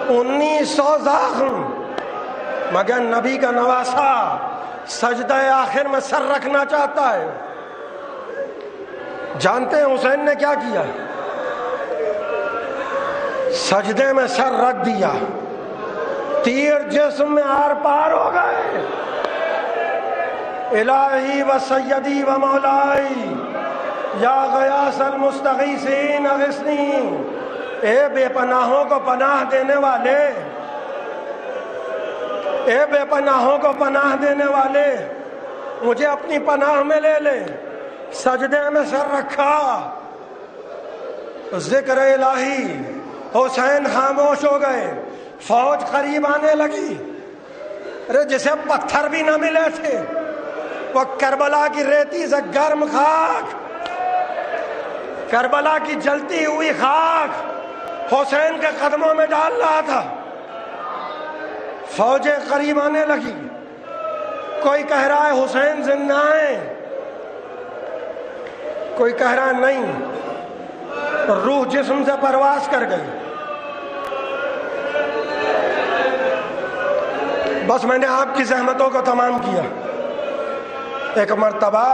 [SPEAKER 3] 1900 زخم، مگر نبی کا نواسا سجدہ آخر میں سر رکھنا چاہتا ہے۔ جانتے ہیں حسین نے کیا کیا؟ سجدے میں سر رکھ دیا، تیر جسم میں آر پار ہو گئے۔ الہی و سیدی و مولائی یا غیاث المستغیثین اغثنی، اے بے پناہوں کو پناہ دینے والے، اے بے پناہوں کو پناہ دینے والے، مجھے اپنی پناہ میں لے لے۔ سجدے میں سر رکھا، ذکر الہی، حسین خاموش ہو گئے، فوج قریب آنے لگی،
[SPEAKER 4] ارے جسے پتھر بھی نہ ملے تھے، وہ کربلا کی ریتی سے گرم خاک، کربلا کی جلتی ہوئی خاک حسین کے قدموں میں ڈال رہا تھا۔ فوجیں قریب آنے لگی، کوئی کہہ رہا ہے حسین زندہ ہیں، کوئی کہہ رہا ہے نہیں، روح جسم سے پرواز کر گئی۔ بس میں نے آپ کی زحمتوں کو تمام کیا۔ ایک مرتبہ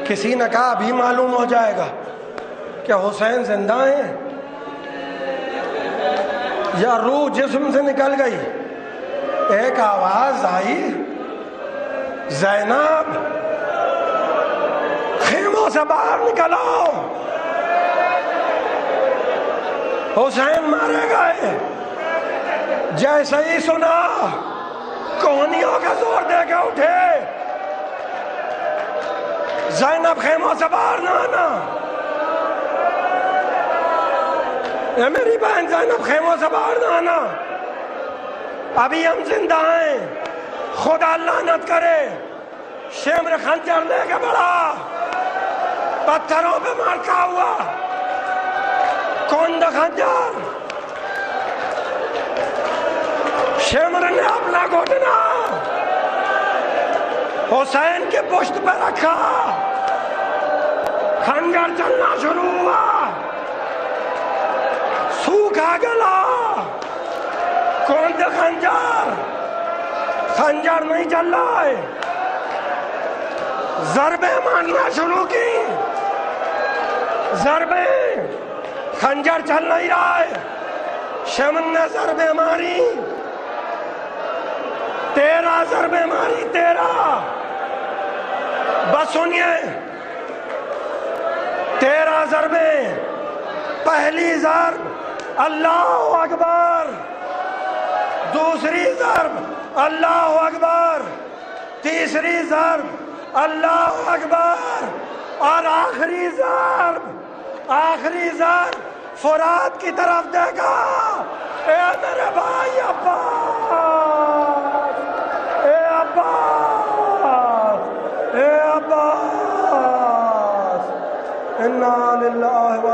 [SPEAKER 4] کسی نے کہا ابھی معلوم ہو جائے گا کہ حسین زندہ ہیں یا روح جسم سے نکل گئی۔ ایک آواز آئی، زینب خیموں سے باہر نکلو، حسین مارے گئے۔ جیسے ہی سنا کوہنیوں کا زور دے کے اٹھے، زینب خیموں سے باہر نہ آنا، اے میری بہن زینب خیموں سے باہر نہ آنا، ابھی ہم زندہ ہیں، خدا لعنت کرے۔ شمر خنجر لے کے بڑھا، پتھروں پہ مارکا ہوا کون خنجر، شمر نے اپنا گھٹنا حسین کے پشت پہ رکھا، خنجر چلنا شروع ہوا، سوکھا گلا، کون دے خنجر، خنجر نہیں چل رہا ہے، ضربیں مارنا شروع کی، ضربیں، خنجر چل نہیں رہا ہے، شمن نے ضربیں ماری، 13 ضربیں ماری، 13، بس سنیے، 13 ضربیں، پہلی ضرب اللہ اکبر، دوسری ضرب اللہ اکبر، تیسری ضرب اللہ اکبر، اور آخری ضرب فرات کی طرف دیکھا، اے میرے بھائی عباس، اے عباس، اے عباس، انا للہ و